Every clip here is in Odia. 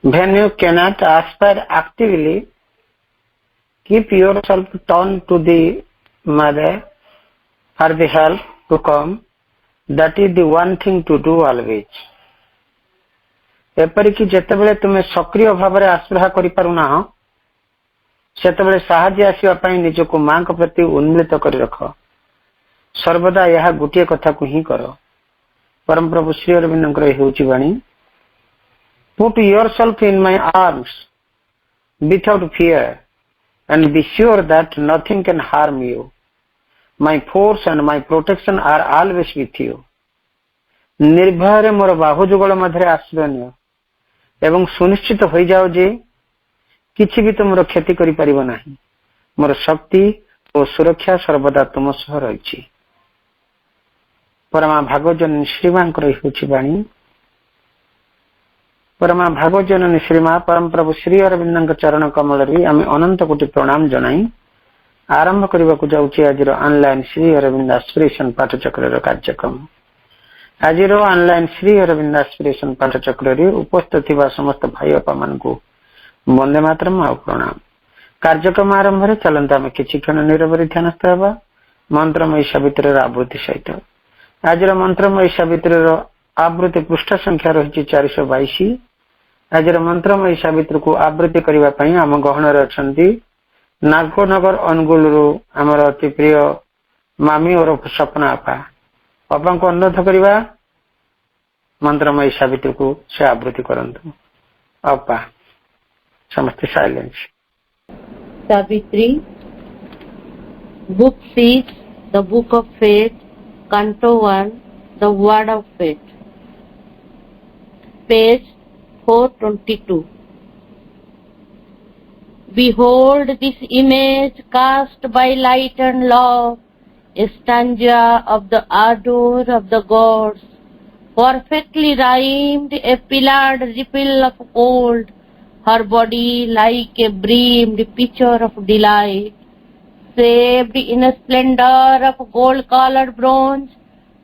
When you cannot aspire actively, keep yourself turned to the mother for the help to come. That is the one thing to do always. एपरिकी जेतेबेले तुमे सक्रिय भाव में आस्पृहा करिपारुना सेतेबेले साहाय्य आसिबा पई निजको मां को प्रति उन्मिलित करि रख। सर्वदा यह गोटे कथा को ही कर। परम प्रभु श्री अरविंदଙ୍କର हेउची बाणी, Put yourself in my arms without fear and be sure that nothing can harm you. My force and my protection are always with you. निर्भय मोर बाहुजुगल मध्य आश्रय नियो एवं सुनिश्चित हो जाओ जे किछि भी तुमर क्षति करि परिबो नाही। मोर शक्ति और सुरक्षा सर्वदा तुम सह रहिछि। परमा भागवतजन श्रीमांकर हेउछि बाणी, परमा भागवतजन श्रीमा परम प्रभु श्री अरविंदଙ୍କ चरण कमल रे आमे अनंत कोटि प्रणाम जनाई आरंभ करबा को जाउछि आजिर ऑनलाइन श्री अरविंद एस्पिरेशन पाठचक्र कार्यक्रम। आजिर ऑनलाइन श्री अरविंद एस्पिरेशन पाठचक्र रे उपस्थित थिबा समस्त भाई अपा मान को वंदे मातरम आ प्रणाम। कार्यक्रम आरंभ रे चलंत आमे किछि क्षण निरवरि ध्यानस्थ हेबा मंत्रमय सावित्री आवृत्ति सहित। आजिर मंत्रमय सावित्री आवृत्ति पृष्ठ संख्या रही 422। आजिर मंत्रमय सावित्री को आवृत्ति करबा पई आम गहन रे अछंती नागनगर अनुगुल रु आमर अति प्रिय मामी और सपना आपा। अपा को अनुरोध करबा मंत्रमय सावित्री को से आवृत्ति करंतु। अपा समस्त silence. Savitri, Book 6, The Book of Fate, Canto 1, The Word of Fate, page 422. Behold this image cast by light and love, a stanza of the ardor of the gods, perfectly rhymed, a pillared ripple of gold, her body like a brimmed pitcher of delight, shaped in a splendor of gold-colored bronze,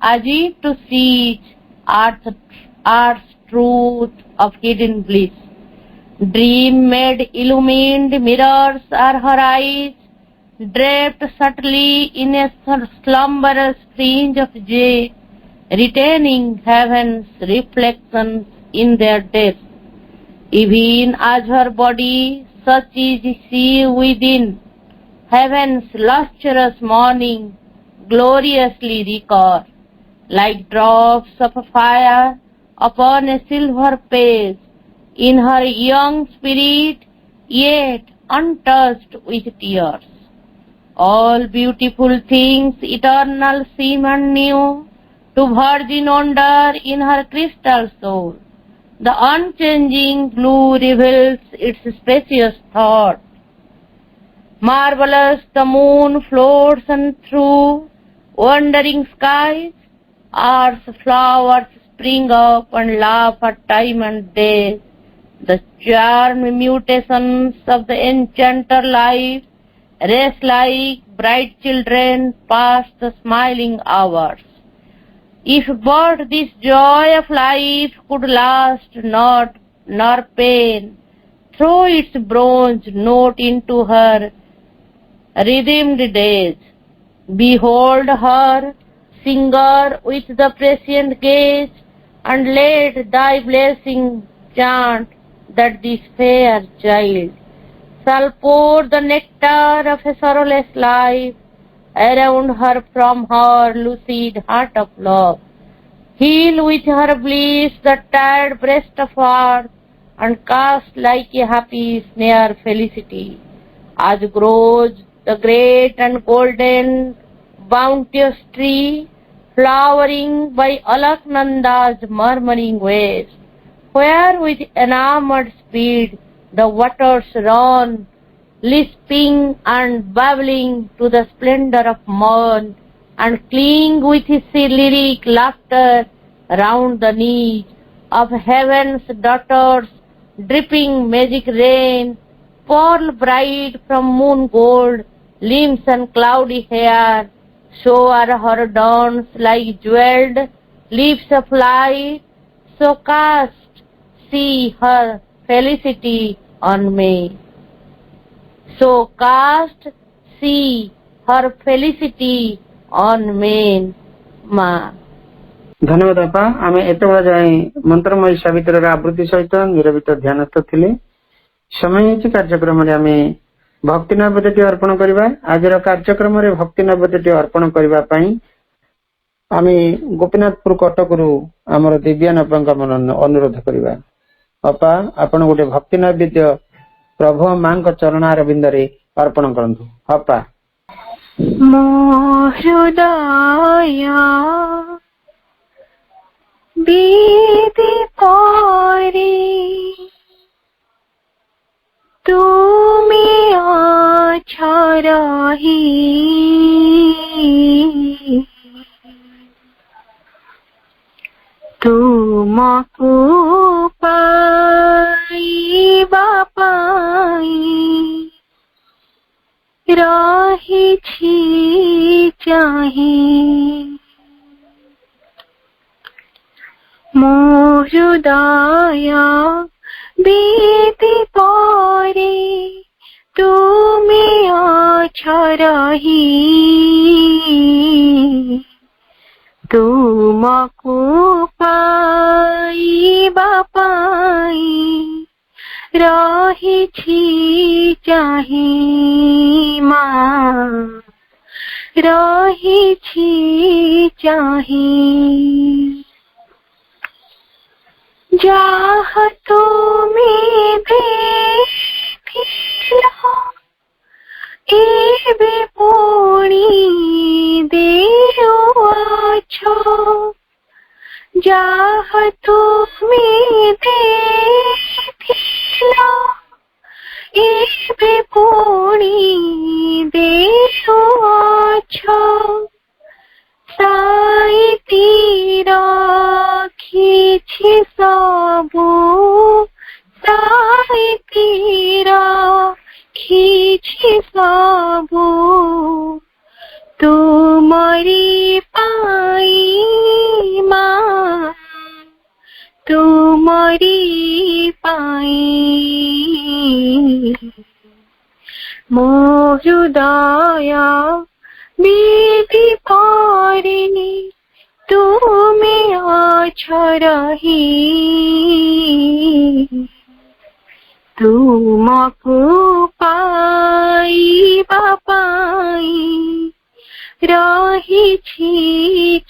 as if to seize Earth's truth of hidden bliss. Dream-made illumined mirrors are her eyes, draped subtly in a slumberous fringe of jade, retaining heaven's reflections in their depths. Even as her body, such is she within, heaven's lustrous morning gloriously record, like drops of fire upon a silver page, in her young spirit, yet untouched with tears. All beautiful things eternal seem and new, to virgin wonder in her crystal soul. The unchanging blue reveals its spacious thought. Marvelous the moon floats and through wandering skies, earth's flowers spring up and laugh at time and day. The charm mutations of the enchanter life race like bright children past the smiling hours. If but this joy of life could last not, nor pain, throw its bronze note into her redeemed days. Behold her, singer with the prescient gaze, and let thy blessing chant that this fair child shall pour the nectar of a sorrowless life around her from her lucid heart of love. Heal with her bliss the tired breast of earth, and cast like a happy snare felicity, as grows the great and golden bounteous tree, flowering by Alaknanda's murmuring waves, where with enamored speed the waters run, lisping and babbling to the splendor of morn, and cling with his lyric laughter round the knees of heaven's daughters, dripping magic rain, pearl bright from moon gold, limbs and cloudy hair, So are her dawns like jeweled leaves of light. So cast see her felicity on me. So cast see her felicity on me, Ma. धन्यवाद अपा आम एत जाए मंत्रमयी सावित्र आवृत्ति सहित निरवित ध्यानस्थ थिले समय कार्यक्रम आम भक्ति नैवेद्य अर्पण करवा आज कार्यक्रम भक्ति नैवेद्य अर्पण करने आम गोपीनाथपुर कटक आमर दिव्यान अपा अनुरोध करवा अपा आपण गोटे भक्ति नैवेद्य प्रभु मां चरणारविंद अर्पण करंतु अपा मो हृदय बीति पारी तुमी अच्छा रही तुमको पाइबा पाई रही चाही मो हृदय बीति पारे तुमी अच्छा रही तुमको पाइबा पाई रही चाही माँ रही चाही जाह तुम्हें देखिला एबे पुणी देओ आछो जाह तुम्हें देखिला एबे पुणी देओ आछो साइती राखिछि सबु साइती राखिछि सबु तुमरी पाई माँ तुमरी पाई मो हृदय बीति पारिनी तुमी अच्छा रही तुमको पाइबा पाई रही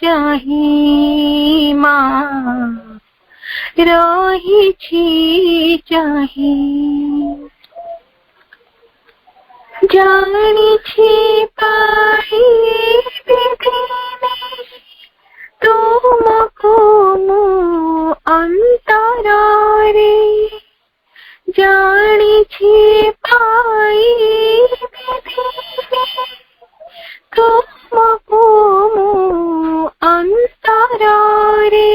चाही माँ रही चाही जानी पाई तुमको मो अंतरारे जानी पाई तुमको मो अंतरारे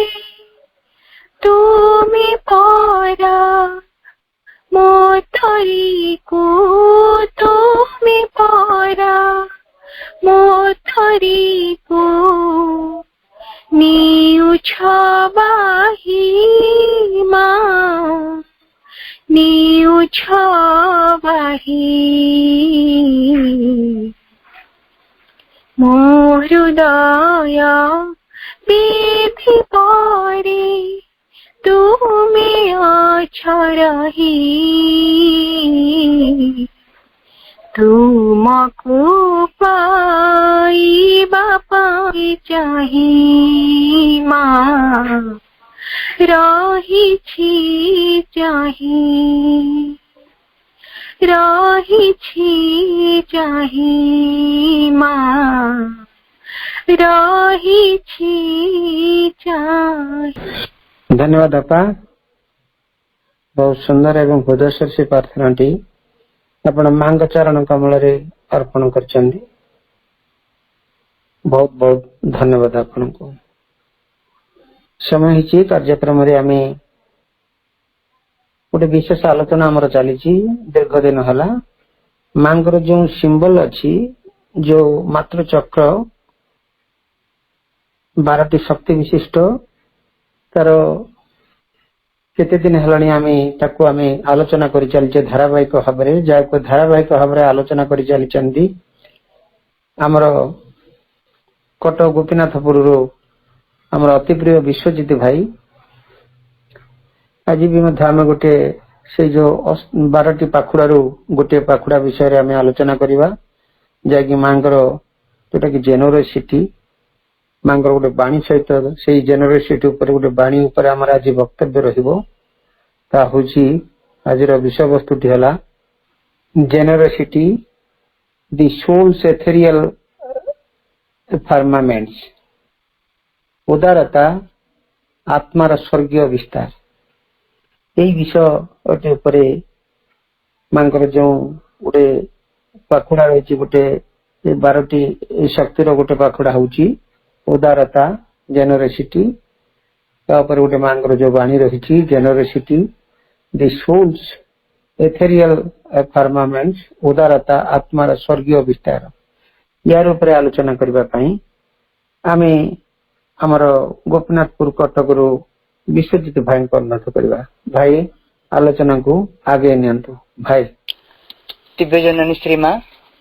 तुमी पारा मोतरी को तुमी पारा मोतरी को नीउ छबाही माँ नीउ छबाही मो हृदय बीति पारे तुमी अच्छा रही तुमको पाइबा पाई चाही माँ रही चाही रही चाही माँ रही चाही। धन्यवाद अपा बहुत सुंदर एवं हृदय से प्रार्थना टी आपण मांग चरण कमल रे अर्पण कर बहुत बहुत धन्यवाद आपण को समय ही कार्यक्रम आम गोटे विशेष आलोचना आमर चली दीर्घ दिन है मांगर जो सिंबल अच्छी जो मात्र चक्र 12ଟି ଶକ୍ତି ବିଶିଷ୍ଟ ତାର କେତେ ଦିନ ହେଲାଣି ଆମେ ଆଲୋଚନା କରି ଚାଲିଛେ ଧାରାବାହିକ ଭାବରେ, ଯାହାକୁ ଧାରାବାହିକ ଭାବରେ ଆଲୋଚନା କରି ଚାଲିଛନ୍ତି ଆମର କଟକ ଗୋପୀନାଥପୁରରୁ ଆମର ଅତି ପ୍ରିୟ ବିଶ୍ୱଜିତ ଭାଇ। ଆଜି ବି ମଧ୍ୟ ଆମେ ଗୋଟେ ସେଇ ଯୋଉ 12ଟି ପାଖୁଡାରୁ ଗୋଟିଏ ପାଖୁଡା ବିଷୟରେ ଆମେ ଆଲୋଚନା କରିବା, ଯାହାକି ମାଙ୍କର ଯୋଉଟାକି ଜେନେରୋସିଟି, ମାଙ୍କର ଗୋଟେ ବାଣୀ ସହିତ ସେଇ ଜେନେରୋସିଟି ଉପରେ ଗୋଟେ ବାଣୀ ଉପରେ ଆମର ଆଜି ବକ୍ତବ୍ୟ ରହିବ। ତା ହଉଛି ଆଜିର ବିଷୟବସ୍ତୁଟି ହେଲା ଜେନେରୋସିଟି, ଦି soul's ethereal firmaments, ଉଦାରତା ଆତ୍ମାର ସ୍ୱର୍ଗୀୟ ବିସ୍ତାର। ଏଇ ବିଷୟଟି ଉପରେ ମାଙ୍କର ଯୋଉ ଗୋଟେ ପାଖୁଡା ରହିଛି, ଗୋଟେ 12ଟି ଶକ୍ତିର ଗୋଟେ ପାଖୁଡା ହଉଛି ଉଦାରତା ଜେନେରୋସିଟି। ତାପରେ ଗୋଟେ ମାଙ୍କର ଯୋଉ ବାଣୀ ରହିଛି ଜେନେରୋସିଟି, ଦି soul's ethereal firmaments, ଉଦାରତା ଆତ୍ମାର ସ୍ୱର୍ଗୀୟ ବିସ୍ତାର। ୟାର ଉପରେ ଆଲୋଚନା କରିବା ପାଇଁ ଆମେ ଆମର ଗୋପୀନାଥପୁର କଟକରୁ ବିଶ୍ୱଜିତ ଭାଇଙ୍କୁ ଅନୁରୋଧ କରିବା। ଭାଇ ଆଲୋଚନାକୁ ଆଗେଇ ନିଅନ୍ତୁ। ଭାଇ। ଦିବ୍ୟ ଜନନୀ ଶ୍ରୀମା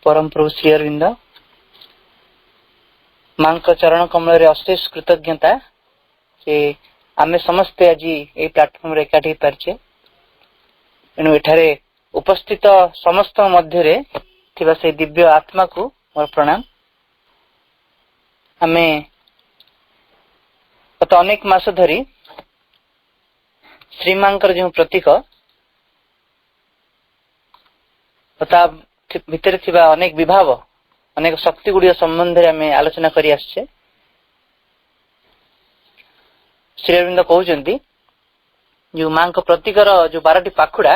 ପରମ ପ୍ରଭୁ ଶ୍ରୀ ଅରବିନ୍ଦ ମାଙ୍କ ଚରଣ କମଳରେ ଅଶେଷ କୃତଜ୍ଞତା ଯେ ଆମେ ସମସ୍ତେ ଆଜି ଏଇ ପ୍ଲାଟଫର୍ମରେ ଏକାଠି ହେଇପାରିଛେ। ଏଣୁ ଏଠାରେ ଉପସ୍ଥିତ ସମସ୍ତଙ୍କ ମଧ୍ୟରେ ଥିବା ସେଇ ଦିବ୍ୟ ଆତ୍ମାକୁ ମୋର ପ୍ରଣାମ। ଆମେ ଗତ ଅନେକ ମାସ ଧରି ଶ୍ରୀମାଙ୍କର ଯେଉଁ ପ୍ରତୀକ ତା ଭିତରେ ଥିବା ଅନେକ ବିଭାବ, ଅନେକ ଶକ୍ତି ଗୁଡ଼ିକ ସମ୍ବନ୍ଧରେ ଆମେ ଆଲୋଚନା କରି ଆସିଛେ। ଶ୍ରୀ ଅରବିନ୍ଦ କହୁଛନ୍ତି ଯୋଉ ମାଙ୍କ ପ୍ରତୀକର ଯୋଉ 12ଟି ପାଖୁଡା,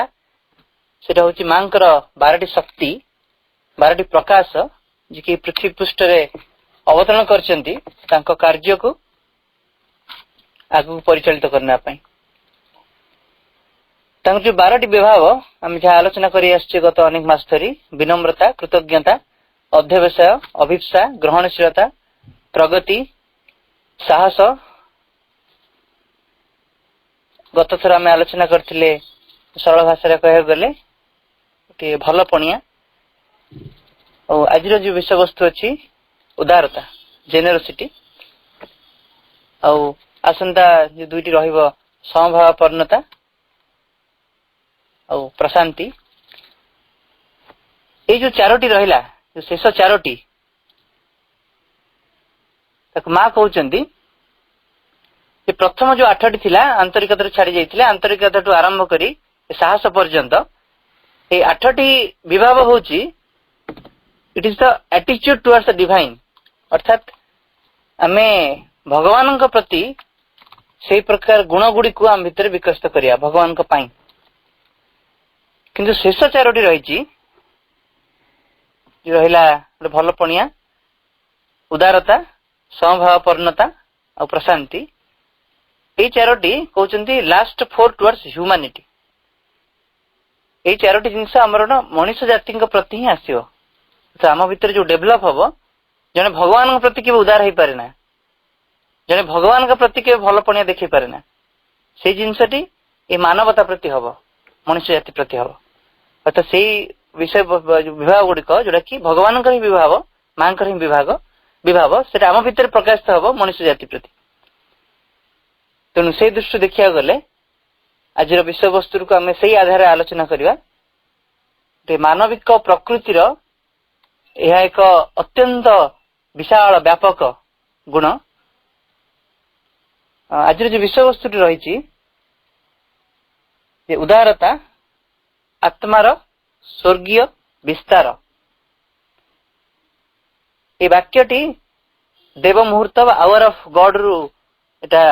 ସେଟା ହଉଛି ମାଙ୍କର 12ଟି ଶକ୍ତି, 12ଟି ପ୍ରକାଶ, ଯିଏକି ପୃଥିବୀ ପୃଷ୍ଠରେ ଅବତରଣ କରିଛନ୍ତି ତାଙ୍କ କାର୍ଯ୍ୟକୁ ଆଗକୁ ପରିଚାଳିତ କରିବା ପାଇଁ। ତାଙ୍କର ଯୋଉ 12ଟି ବିଭାବ ଆମେ ଯାହା ଆଲୋଚନା କରି ଆସିଛେ ଗତ ଅନେକ ମାସ ଧରି, ବିନମ୍ରତା, କୃତଜ୍ଞତା, ଅଧ୍ୟବସାୟ, ଅଭିପ୍ସା, ଗ୍ରହଣଶୀଳତା, ପ୍ରଗତି, ସାହସ। ଗତ ଥର ଆମେ ଆଲୋଚନା କରିଥିଲେ ସରଳ ଭାଷାରେ କହିବାକୁ ଗଲେ ଗୋଟିଏ ଭଲ ପଣିଆ। ଆଉ ଆଜିର ଯୋଉ ବିଷୟବସ୍ତୁ ଅଛି ଉଦାରତା ଜେନେରୋସିଟି, ଆଉ ଆସନ୍ତା ଯୋଉ 2ଟି ରହିବ ସମଭାବାପନ୍ନତା ଆଉ ପ୍ରଶାନ୍ତି। ଏଇ ଯୋଉ 4ଟି ରହିଲା, ଯୋଉ ଶେଷ 4ଟି, ତାକୁ ମା କହୁଛନ୍ତି ଯେ ପ୍ରଥମ ଯୋଉ 8ଟି ଥିଲା ଆନ୍ତରିକତାରୁ ଛାଡି ଯାଇଥିଲେ, ଆନ୍ତରିକତାଠୁ ଆରମ୍ଭ କରି ସାହସ ପର୍ଯ୍ୟନ୍ତ ଏଇ 8ଟି ବିଭାବ ହଉଛି ଇଟ୍ ଇଜ ଦ ଆଟିଚ୍ୟୁଡ ଟୁୱାର୍ଡସ ଦ ଡିଭାଇନ, ଅର୍ଥାତ ଆମେ ଭଗବାନଙ୍କ ପ୍ରତି ସେଇ ପ୍ରକାର ଗୁଣ ଗୁଡିକୁ ଆମ ଭିତରେ ବିକଶିତ କରିବା ଭଗବାନଙ୍କ ପାଇଁ। କିନ୍ତୁ ଶେଷ 4ଟି ରହିଛି, ରହିଲା ଗୋଟେ ଭଲ ପଣିଆ, ଉଦାରତା, ସମଭାବାପନ୍ନତା ଆଉ ପ୍ରଶାନ୍ତି। ଏଇ 4ଟି କହୁଛନ୍ତି ଲାଷ୍ଟ 4 ଟୁୱାର୍ଡସ ହ୍ୟୁମାନିଟି। ଏଇ 4ଟି ଜିନିଷ ଆମର ମଣିଷ ଜାତିଙ୍କ ପ୍ରତି ହିଁ ଆସିବ। ତ ଆମ ଭିତରେ ଯୋଉ ଡେଭଲପ ହବ, ଜଣେ ଭଗବାନଙ୍କ ପ୍ରତି କେବେ ଉଦାର ହେଇପାରେ ନା, ଜଣେ ଭଗବାନଙ୍କ ପ୍ରତି କେବେ ଭଲ ପଣିଆ ଦେଖେଇ ପାରେ ନା, ସେଇ ଜିନିଷଟି ଏଇ ମାନବତା ପ୍ରତି ହବ, ମଣିଷ ଜାତି ପ୍ରତି ହବ। ଅର୍ଥାତ ସେଇ ବିଷୟ ବିଭାଗ ଗୁଡିକ ଯୋଉଟା କି ଭଗବାନଙ୍କର ହିଁ ବିଭାବ, ମାଙ୍କର ହିଁ ବିଭାବ, ସେଟା ଆମ ଭିତରେ ପ୍ରକାଶିତ ହବ ମଣିଷ ଜାତି ପ୍ରତି। ତେଣୁ ସେଇ ଦୃଷ୍ଟିରୁ ଦେଖିବାକୁ ଗଲେ ଆଜିର ବିଷୟବସ୍ତୁକୁ ଆମେ ସେଇ ଆଧାରରେ ଆଲୋଚନା କରିବା। ମାନବିକ ପ୍ରକୃତିର ଏହା ଏକ ଅତ୍ୟନ୍ତ ବିଶାଳ ବ୍ୟାପକ ଗୁଣ। ଆଜିର ଯୋଉ ବିଷୟବସ୍ତୁଟି ରହିଛି ଯେ ଉଦାରତା ଆତ୍ମାର ସ୍ୱର୍ଗୀୟ ବିସ୍ତାର, এই ବାକ୍ୟଟି ଦେବ ମୁହୂର୍ତ୍ତ ବା ଆୱାର ଅଫ ଗଡ ରୁ ଏଟା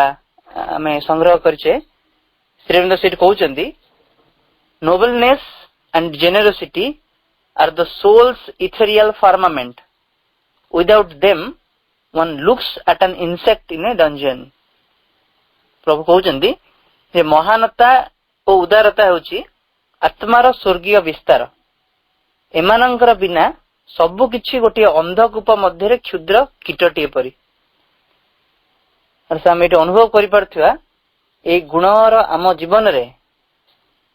ଆମେ ସଂଗ୍ରହ କରିଛେ। ଶ୍ରୀ ଅରବିନ୍ଦ ସେଠି କହୁଛନ୍ତି ନୋବେଲନେସ୍ and generosity are the soul's ethereal firmament. Without them, one looks at an insect in a dungeon. ପ୍ରଭୁ କହୁଛନ୍ତି ଯେ ମହାନତା ଓ ଉଦାରତା ହେଉଛି ଆତ୍ମାର ସ୍ୱର୍ଗୀୟ ବିସ୍ତାର। ଏମାନଙ୍କର ବିନା ସବୁ କିଛି ଗୋଟିଏ ଅନ୍ଧକୂପ ମଧ୍ୟରେ କ୍ଷୁଦ୍ର କୀଟଟିଏ ପରି। आम ये अनुभव कर गुणर आम जीवन रे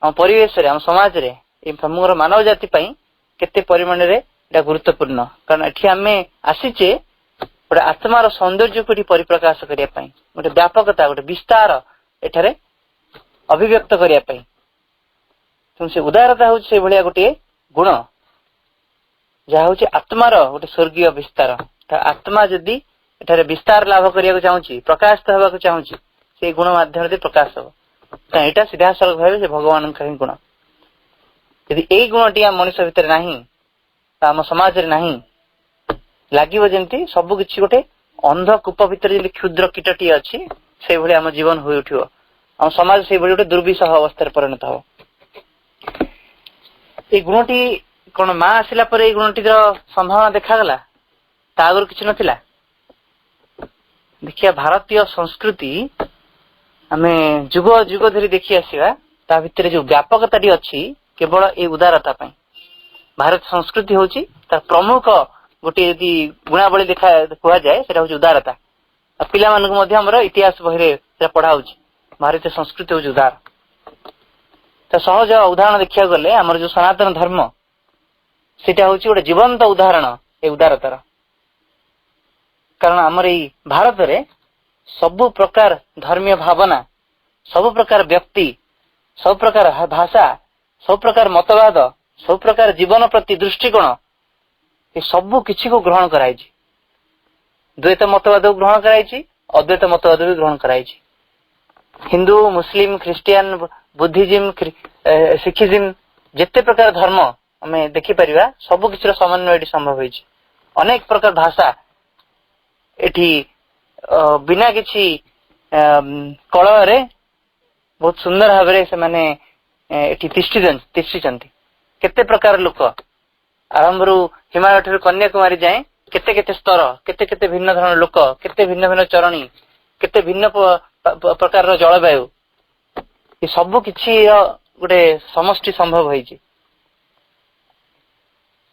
आम परिवेश रे आम समाज रे समग्र मानव जाति केते परिमाण रे गुरुत्वपूर्ण कारण एठी आमे आसीचे गोटे आत्मार सौंदर्य को परिप्रकाश करने गोटे व्यापकता गोटे विस्तार एठारे अभिव्यक्त करने से उदारता हूँ से भाया गोटे गुण जहा हूँ आत्मार गोटे स्वर्गीय विस्तार आत्मा जदि एठारे विस्तार लाभ करने चाहूँगी प्रकाशित होगा चाहूँगी से गुण माध्यम प्रकाश हम यहाँ सीधा सड़क भाव से भगवान ही गुण यदि यही गुण टी मनुष्य भितर नहीं आम समाज रे नहीं लगे जमी सबकि गोटे अंध कूप भितर जमी क्षुद्र कीटटी अच्छी से भाई आम जीवन हो उठो आम समाज से गोटे दुर्विषह अवस्था परिणत हो ये गुणटी कौन माँ आसला गुणटी संभावना देखागला आगर किसी नथिला देखिए भारतीय संस्कृति आम जुग जुग धरी देखी आसवा ता भितर जो व्यापकता अच्छी केवल ये उदारता भारत संस्कृति हूँ तार प्रमुख गोटे यदि गुणावली देखा कह जाए से उदारता पिला मानक इतिहास बही पढ़ा भारतीय संस्कृति हूँ उदार तो सहज उदाहरण देखा गले आमर जो सनातन धर्म सेटा हूँ गोटे जीवंत उदाहरण ए उदारतार कारण आमर ये भारत रे सबु प्रकार धर्मीय भावना सबु प्रकार व्यक्ति सब प्रकार भाषा सब प्रकार मतवाद सब प्रकार जीवन प्रति दृष्टिकोण ये सबु किसी को ग्रहण कराई द्वैत मतवाद को ग्रहण कराई अद्वैत मतवाद भी ग्रहण कराई हिंदू मुस्लिम ख्रिस्टियन बुद्धिज्म सिखिज्म जिते प्रकार धर्म आम देखिपर सबु किसी समन्वय संभव हो अनेक प्रकार भाषा एठी बिना किसी कलह बहुत सुंदर भाव से माने तिष्ठिचंती केते प्रकार लोक आरंभ हिमालय ठार कन्याकुमारी जाए केते केते स्तर केते केते भिन्न धरण लोक केते भिन्न भिन्न चरणी केते भिन्न प्रकार जलवायु ये सब किछि गोटे समष्टि संभव होइछि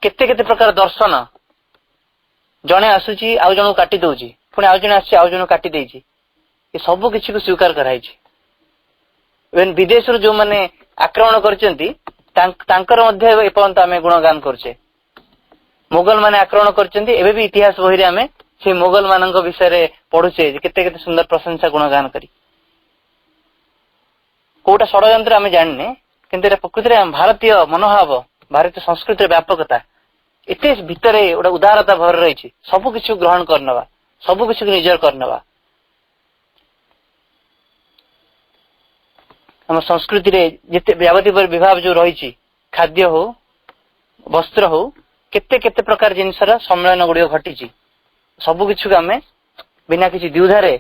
केते केते प्रकार दर्शन जने आसुची आउ जन काटी दउची पुणी आउ जने आसी आउ जन काटी देइछि ये सब किछि को स्वीकार कराइछि इवन विदेश जो माने आक्रमण करचंती तांकर मध्य एपर्यंत आमे गुणगान करछे मुगल माने आक्रमण करचंती एबे भी इतिहास बही रे आमे से मुगल मानक विषय रे पढुछे केते केते सुंदर प्रशंसा गुणगान करी कोटा षडयंत्र आमे जानने किंतु प्रकृति रे भारतीय मनोभाव भारतीय संस्कृति व्यापकता एते भितर गोटे उदारता भर रही सबु किसी ग्रहण करनवा सबु किसी निजर करनवा हम संस्कृति रे जिते व्यावधि पर विभाग जो रही खाद्य हो वस्त्र हो केते केते प्रकार जिनसर सम्मेलन गुड़िक घटी सबु किसी आम बिना किसी द्विधारे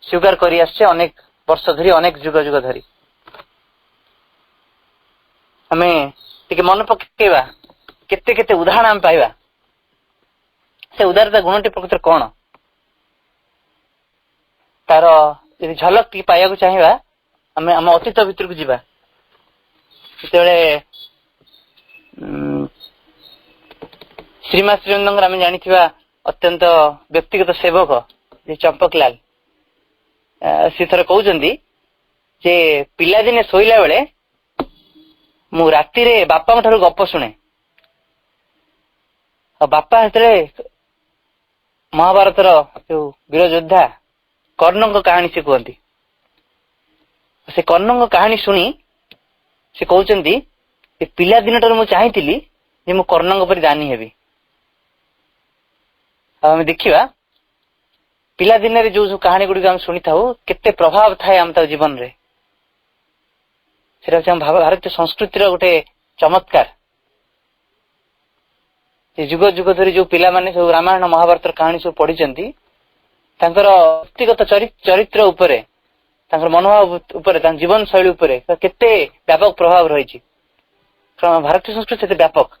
स्वीकार करी आसछे अनेक वर्ष धरी अनेक जुग जुग धरी आम टिके मन पकेवा केते केते उदाहरण आम पाइबा से उदारता गुणटी प्रकृति कौन तार यदि झलक टी पाइबा चाहिए आम आम अतीत भितर को जीवा श्रीमा श्रीनंदर आम जानी अत्यंत व्यक्तिगत सेवक चंपकलाल सी थर कहते जे पिलादिने शोला बेले मु राति रे बापा ठारू गप शुणे बापा हेतरे महाभारतर जो वीर योद्धा कर्ण कहानी से कहती से कर्ण कहानी शुणी से कहते पिला दिन मु चाहती मु कर्ण पर दानी हेबी आम देखा पिला दिन रे जो कहानी गुड़िक आम शुणी था केते प्रभाव थाए आम जीवन रे सेटा भारतीय संस्कृतिर गोटे चमत्कार जुग जुग धरी जो पिला माने सब रामायण महाभारत कहानी सब पढ़ी व्यक्तिगत चरित्र उपरे मनोभाव उपरे जीवन शैली उपरे केते व्यापक प्रभाव रही भारतीय संस्कृति व्यापक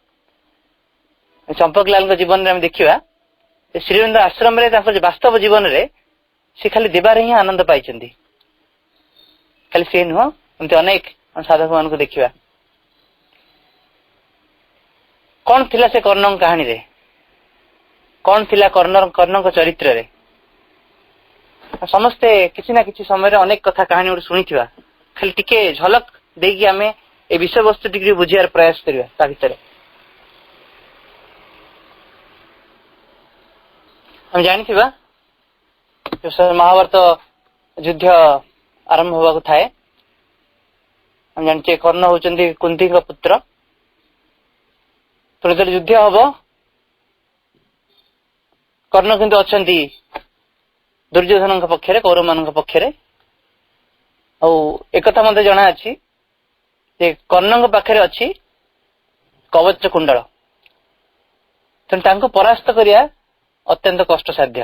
चंपकलाल जीवन में देखा श्रीरंद्र आश्रम रे वास्तव जीवन रे से खाली देवार ही आनंद पाई खाली सी नुह एमती अनेक साधक मान देखा कौन थिला से कर्ण कहानी रे कौन थिला कर्ण चरित्र रे ସମସ୍ତେ କିଛି ନା କିଛି ସମୟରେ ଅନେକ କଥା କାହାଣୀ ଗୋଟେ ଶୁଣିଥିବା, ଖାଲି ଟିକେ ଝଲକ ଦେଇକି ଆମେ ଏ ବିଷୟବସ୍ତୁ ଟିକେ ବୁଝିବାର ପ୍ରୟାସ କରିବା ତା ଭିତରେ। ଆମେ ଜାଣିଥିବା ମହାଭାରତ ଯୁଦ୍ଧ ଆରମ୍ଭ ହେବାକୁ ଥାଏ। ଆମେ ଜାଣିଛେ କର୍ଣ୍ଣ ହଉଛନ୍ତି କୁନ୍ତୀଙ୍କ ପୁତ୍ର। ତ ଯେତେବେଳେ ଯୁଦ୍ଧ ହବ, କର୍ଣ୍ଣ କିନ୍ତୁ ଅଛନ୍ତି ଦୁର୍ଯ୍ୟୋଧନଙ୍କ ପକ୍ଷରେ, କୌରବ ମାନଙ୍କ ପକ୍ଷରେ। ଆଉ ଏକଥା ମତେ ଜଣା ଅଛି ଯେ କର୍ଣ୍ଣଙ୍କ ପାଖରେ ଅଛି କବଚ କୁଣ୍ଡଳ। ତେଣୁ ତାଙ୍କୁ ପରାସ୍ତ କରିବା ଅତ୍ୟନ୍ତ କଷ୍ଟସାଧ୍ୟ।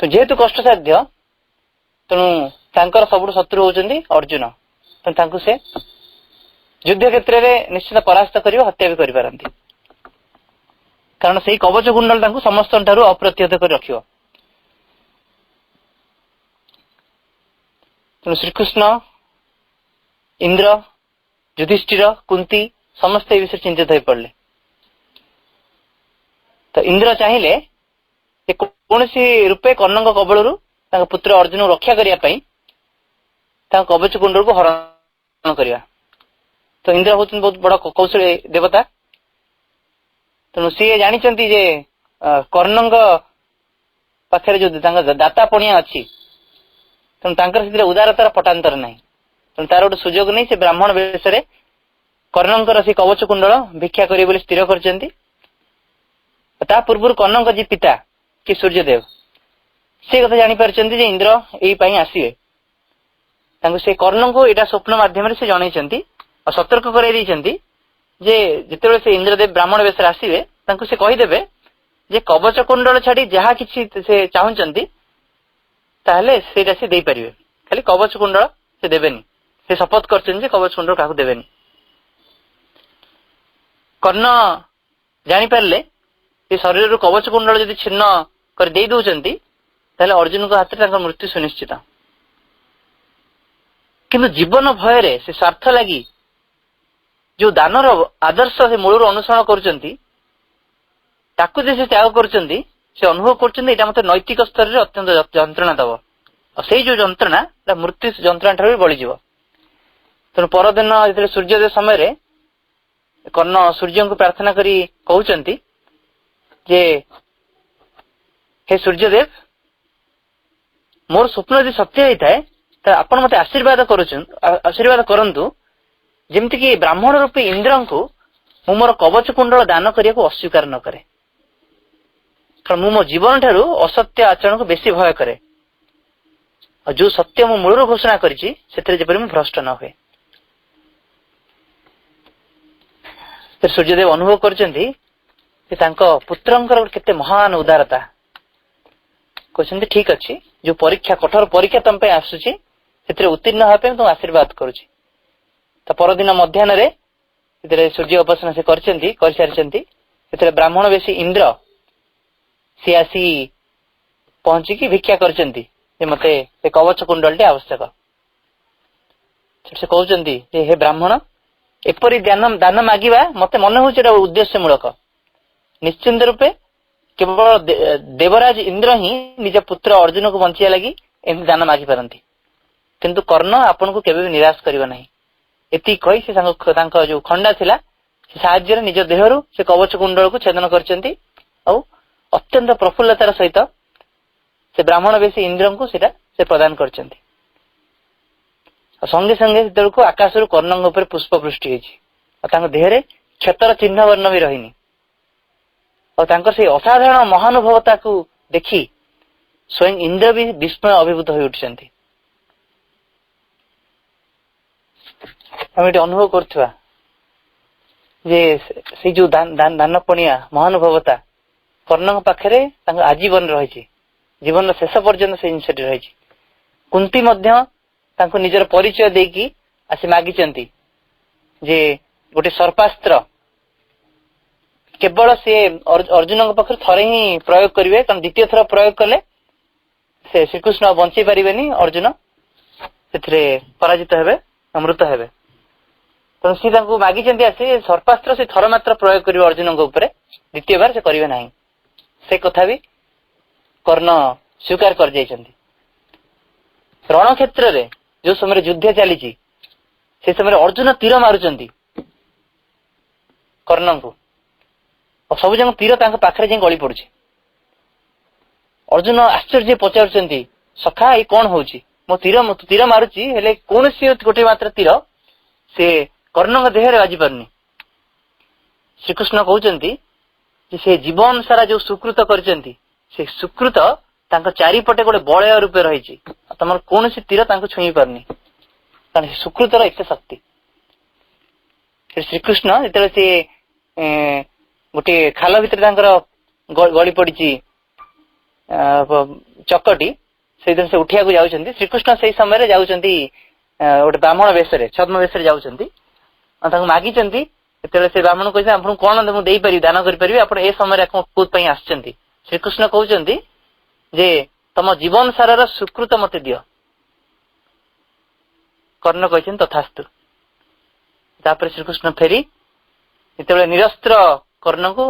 ତ ଯେହେତୁ କଷ୍ଟସାଧ୍ୟ, ତେଣୁ ତାଙ୍କର ସବୁଠୁ ଶତ୍ରୁ ହଉଛନ୍ତି ଅର୍ଜୁନ। ତେଣୁ ତାଙ୍କୁ ସେ ଯୁଦ୍ଧ କ୍ଷେତ୍ରରେ ନିଶ୍ଚିତ ପରାସ୍ତ କରିବ, ହତ୍ୟା ବି କରିପାରନ୍ତି। କାରଣ ସେଇ କବଚ କୁଣ୍ଡଳ ତାଙ୍କୁ ସମସ୍ତଙ୍କ ଠାରୁ ଅପ୍ରତିହତ କରି ରଖିବ। ତେଣୁ ଶ୍ରୀକୃଷ୍ଣ, ଇନ୍ଦ୍ର, ଯୁଧିଷ୍ଠିର, କୁନ୍ତୀ ସମସ୍ତେ ଏ ବିଷୟରେ ଚିନ୍ତିତ ହୋଇ ପଡିଲେ। ତ ଇନ୍ଦ୍ର ଚାହିଁଲେ ଯେ କୌଣସି ରୂପେ କର୍ଣ୍ଣଙ୍କ କବଳରୁ ତାଙ୍କ ପୁତ୍ର ଅର୍ଜୁନକୁ ରକ୍ଷା କରିବା ପାଇଁ ତାଙ୍କ କବଚ କୁଣ୍ଡଳକୁ ହରଣ କରିବା। ତ ଇନ୍ଦ୍ର ହଉଛନ୍ତି ବହୁତ ବଡ କୌଶଳୀ ଦେବତା। ତେଣୁ ସିଏ ଜାଣିଛନ୍ତି ଯେ କର୍ଣ୍ଣଙ୍କ ପାଖରେ ଯୋଉ ତାଙ୍କ ଦାତା ପଣିଆ ଅଛି, ତେଣୁ ତାଙ୍କର ସେଥିରେ ଉଦାରତାର ପଟାନ୍ତର ନାହିଁ। ତେଣୁ ତାର ଗୋଟେ ସୁଯୋଗ ନେଇ ସେ ବ୍ରାହ୍ମଣ ବେଶରେ କର୍ଣ୍ଣଙ୍କର ସେ କବଚ କୁଣ୍ଡଳ ଭିକ୍ଷା କରିବେ ବୋଲି ସ୍ଥିର କରିଛନ୍ତି। ତା ପୂର୍ବରୁ କର୍ଣ୍ଣଙ୍କ ଯିଏ ପିତା କି ସୂର୍ଯ୍ୟଦେବ, ସେ କଥା ଜାଣିପାରିଛନ୍ତି ଯେ ଇନ୍ଦ୍ର ଏଇ ପାଇଁ ଆସିବେ। ତାଙ୍କୁ ସେ କର୍ଣ୍ଣଙ୍କୁ ଏଇଟା ସ୍ୱପ୍ନ ମାଧ୍ୟମରେ ସେ ଜଣେଇଛନ୍ତି ଆଉ ସତର୍କ କରାଇ ଦେଇଛନ୍ତି ଯେ ଯେତେବେଳେ ସେ ଇନ୍ଦ୍ରଦେବ ବ୍ରାହ୍ମଣ ବେଶରେ ଆସିବେ, ତାଙ୍କୁ ସେ କହିଦେବେ ଯେ କବଚ କୁଣ୍ଡଳ ଛାଡି ଯାହା କିଛି ସେ ଚାହୁଁଛନ୍ତି ତାହେଲେ ସେଇଟା ସେ ଦେଇପାରିବେ, ଖାଲି କବଚ କୁଣ୍ଡଳ ସେ ଦେବେନି। ସେ ଶପଥ କରିଛନ୍ତି ଯେ କବଚ କୁଣ୍ଡଳ କାହାକୁ ଦେବେନି। କର୍ଣ୍ଣ ଜାଣିପାରିଲେ ଏ ଶରୀରରୁ କବଚ କୁଣ୍ଡଳ ଯଦି ଛିନ୍ନ କରି ଦେଇ ଦଉଛନ୍ତି, ତାହେଲେ ଅର୍ଜୁନଙ୍କ ହାତରେ ତାଙ୍କ ମୃତ୍ୟୁ ସୁନିଶ୍ଚିତ। କିନ୍ତୁ ଜୀବନ ଭୟରେ ସେ ସ୍ୱାର୍ଥ ଲାଗି ଯୋଉ ଦାନର ଆଦର୍ଶ ସେ ମୂଳରୁ ଅନୁସରଣ କରୁଛନ୍ତି, ତାକୁ ଯେ ସେ ତ୍ୟାଗ କରୁଛନ୍ତି, ସେ ଅନୁଭବ କରୁଛନ୍ତି ଏଇଟା ମତେ ନୈତିକ ସ୍ତରରେ ଅତ୍ୟନ୍ତ ଯନ୍ତ୍ରଣା ଦବ। ଆଉ ସେଇ ଯୋଉ ଯନ୍ତ୍ରଣା ମୃତ୍ୟୁ ଯନ୍ତ୍ରଣା ଠାରୁ ବି ବଳିଯିବ। ତେଣୁ ପରଦିନ ଯେତେବେଳେ ସୂର୍ଯ୍ୟୋଦୟ ସମୟରେ କର୍ଣ୍ଣ ସୂର୍ଯ୍ୟଙ୍କୁ ପ୍ରାର୍ଥନା କରି କହୁଛନ୍ତି ଯେ ହେ ସୂର୍ଯ୍ୟଦେବ, ମୋର ସ୍ୱପ୍ନ ଯଦି ସତ୍ୟ ହେଇଥାଏ ତାହେଲେ ଆପଣ ମତେ ଆଶୀର୍ବାଦ କରନ୍ତୁ, ଯେମିତିକି ବ୍ରାହ୍ମଣ ରୂପୀ ଇନ୍ଦ୍ରଙ୍କୁ ମୁଁ ମୋର କବଚ କୁଣ୍ଡଳ ଦାନ କରିବାକୁ ଅସ୍ୱୀକାର ନ କରେ। କାରଣ ମୁଁ ମୋ ଜୀବନ ଠାରୁ ଅସତ୍ୟ ଆଚରଣକୁ ବେଶୀ ଭୟ କରେ। ଆଉ ଯୋଉ ସତ୍ୟ ମୁଁ ମୂଳରୁ ଘୋଷଣା କରିଛି ସେଥିରେ ଯେପରି ମୁଁ ଭ୍ରଷ୍ଟ ନ ହୁଏ। ସୂର୍ଯ୍ୟଦେବ ଅନୁଭବ କରିଛନ୍ତି ଯେ ତାଙ୍କ ପୁତ୍ରଙ୍କର କେତେ ମହାନ ଉଦାରତା। କହୁଛନ୍ତି ଠିକ ଅଛି, ଯୋଉ ପରୀକ୍ଷା, କଠୋର ପରୀକ୍ଷା ତମ ପାଇଁ ଆସୁଛି, ସେଥିରେ ଉତ୍ତୀର୍ଣ୍ଣ ହେବା ପାଇଁ ମୁଁ ଆଶୀର୍ବାଦ କରୁଛି। ତ ପରଦିନ ମଧ୍ୟାହ୍ନରେ ସେଥିରେ ସୂର୍ଯ୍ୟ ଉପାସନା ସେ କରିସାରିଛନ୍ତି। ସେଥିରେ ବ୍ରାହ୍ମଣ ବେଶୀ ଇନ୍ଦ୍ର ସିଏ ଆସି ପହଞ୍ଚିକି ଭିକ୍ଷା କରିଛନ୍ତି ଯେ ମତେ ସେ କବଚ କୁଣ୍ଡଳଟି ଆବଶ୍ୟକ। ସେ କହୁଛନ୍ତି ଯେ ହେ ବ୍ରାହ୍ମଣ, ଏପରି ଦାନ ମାଗିବା ମତେ ମନେ ହଉଛି ଏଟା ଉଦ୍ଦେଶ୍ୟ ମୂଳକ। ନିଶ୍ଚିନ୍ତ ରୂପେ କେବଳ ଦେବରାଜ ଇନ୍ଦ୍ର ହିଁ ନିଜ ପୁତ୍ର ଅର୍ଜୁନକୁ ବଞ୍ଚିବା ଲାଗି ଏମିତି ଦାନ ମାଗିପାରନ୍ତି, କିନ୍ତୁ କର୍ଣ୍ଣ ଆପଣଙ୍କୁ କେବେ ବି ନିରାଶ କରିବ ନାହିଁ। ଏତିକି କହି ସେ ତାଙ୍କ ଯୋଉ ଖଣ୍ଡା ଥିଲା ସେ ସାହାଯ୍ୟରେ ନିଜ ଦେହରୁ ସେ କବଚ କୁଣ୍ଡଳକୁ ଛେଦନ କରିଛନ୍ତି ଆଉ ଅତ୍ୟନ୍ତ ପ୍ରଫୁଲ୍ଲତାର ସହିତ ସେ ବ୍ରାହ୍ମଣ ବେଶୀ ଇନ୍ଦ୍ରଙ୍କୁ ସେଟା ସେ ପ୍ରଦାନ କରିଛନ୍ତି। ଆଉ ସଙ୍ଗେ ସଙ୍ଗେ ସେତେବେଳକୁ ଆକାଶରୁ କର୍ଣ୍ଣଙ୍କ ଉପରେ ପୁଷ୍ପ ବୃଷ୍ଟି ହେଇଛି ଆଉ ତାଙ୍କ ଦେହରେ କ୍ଷତର ଚିହ୍ନ ବର୍ଣ୍ଣ ବି ରହିନି। ଆଉ ତାଙ୍କର ସେଇ ଅସାଧାରଣ ମହାନୁଭବତାକୁ ଦେଖି ସ୍ୱୟଂ ଇନ୍ଦ୍ର ବି ବିସ୍ମୟ ଅଭିଭୂତ ହୋଇ ଉଠିଛନ୍ତି। ଆମେ ଏଠି ଅନୁଭବ କରୁଥିବା ଯେ ସେଇ ଯୋଉ ଦାନ ପଣିଆ ମହାନୁଭବତା କର୍ଣ୍ଣଙ୍କ ପାଖରେ ତାଙ୍କ ଆଜୀବନ ରହିଛି, ଜୀବନର ଶେଷ ପର୍ଯ୍ୟନ୍ତ ସେ ଜିନିଷଟି ରହିଛି। କୁନ୍ତୀ ମଧ୍ୟ ତାଙ୍କୁ ନିଜର ପରିଚୟ ଦେଇକି ଆସି ମାଗିଛନ୍ତି ଯେ ଗୋଟେ ସର୍ପାସ୍ତ୍ର କେବଳ ସେ ଅର୍ଜୁନଙ୍କ ପାଖରେ ଥରେ ହିଁ ପ୍ରୟୋଗ କରିବେ, କାରଣ ଦ୍ୱିତୀୟ ଥର ପ୍ରୟୋଗ କଲେ ସେ ଶ୍ରୀକୃଷ୍ଣ ବଞ୍ଚେଇ ପାରିବେନି, ଅର୍ଜୁନ ସେଥିରେ ପରାଜିତ ହେବେ, ମୃତ ହେବେ। ତେଣୁ ସେ ତାଙ୍କୁ ମାଗିଛନ୍ତି ଆସି ସର୍ପାସ୍ତ୍ର ସେ ଥର ମାତ୍ର ପ୍ରୟୋଗ କରିବେ ଅର୍ଜୁନଙ୍କ ଉପରେ, ଦ୍ୱିତୀୟବାର ସେ କରିବେ ନାହିଁ। ସେ କଥା ବି କର୍ଣ୍ଣ स्वीकार कर जाइछन्ति। रण क्षेत्र रे जो समय युद्ध चली से समय अर्जुन तीर मारुचंती कर्ण को और सब जन तीर पाखरे जाई गली पड़ुछि। अर्जुन आश्चर्य पचारुचंती सखा ये कौन होउछि मो तीर मारुछि हेले कोनसी गोटे मात्र तीर से कर्ण देह रे बाजी परनी। श्रीकृष्ण कहउचंती कि से जीवन सारा जो सुकृत करचंती से सुकृत तांको चारिपटे गोटे बलय रूपे रही तमर कौन तीर तांको छुई पारनी कारण सुकृतर एत शक्ति। श्रीकृष्ण जिते से गोटे खाल भितर गली पड़ी चकटी से उठिया जाऊँच श्रीकृष्ण से समय जाऊँच गोटे ब्राह्मण वेश छद्म वेश जाऊँच मागी से ब्राह्मण कहते आप कौन मुझे दान करें आप समय कौन आसचंती। श्रीकृष्ण कहते जे तम जीवन सारार सुकृत मते दियो। कर्ण कहते तथास्तु। तापर श्रीकृष्ण फेरी जिते निरस्त्र कर्ण को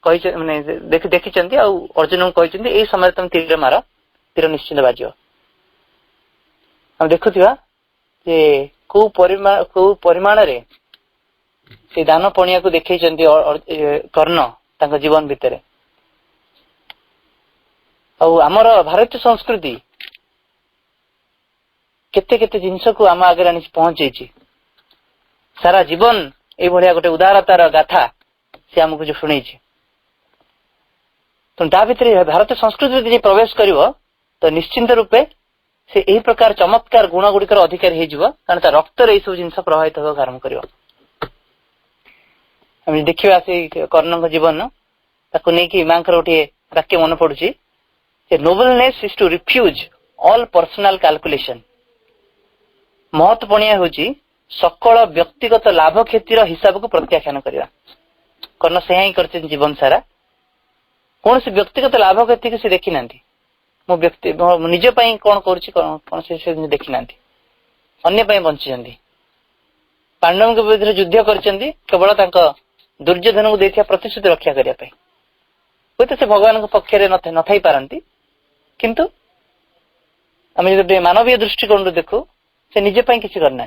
देखी अर्जुन को कहते यही समय तुम तीर मार तीर निश्चित बाज। हम देखुवा जे को परिमाण रे से दान पणिया को देखई कर्ण तांका जीवन भितर। आमर भारतीय संस्कृति केते केते जिनस को आम आगे आनी पहुंचे सारा जीवन ये भाया गोटे उदारतार गाथा से आमको जो शुणी तो ता भितर भारतीय संस्कृति जो प्रवेश करिवो तो निश्चिंत रूपे से यही प्रकार चमत्कार गुण गुड़िकर अधिकारी हो कारण ता रक्त रे सब जिनस प्रभावित होगा आरंभ करिवो। हम देखिबा से कर्ण जीवन ताको नै कि मांकर गोटे वाक्य मन पड़ुची nobleness is to refuse all personal calculation. महत्वपूर्ण होची सकल व्यक्तिगत लाभ क्षतिर हिसाब को प्रत्याख्यान करवा। कर्ण से ही करते जीवन सारा कौन से व्यक्तिगत लाभ क्षति को से देखी ना मो व्यक्ति निज पई कौन करूची कौन से देखी ना अन्य पई बंची पांडव के विरुद्ध युद्ध करचंदी केवल तांका दुर्योधन को देथिया प्रतिश्रुति रक्षा करिया पई होय तो से भगवान को पक्ष रे न थाई पारंती किंतु आम जो मानवीय दृष्टिकोण देखु से निजे पई किसी करना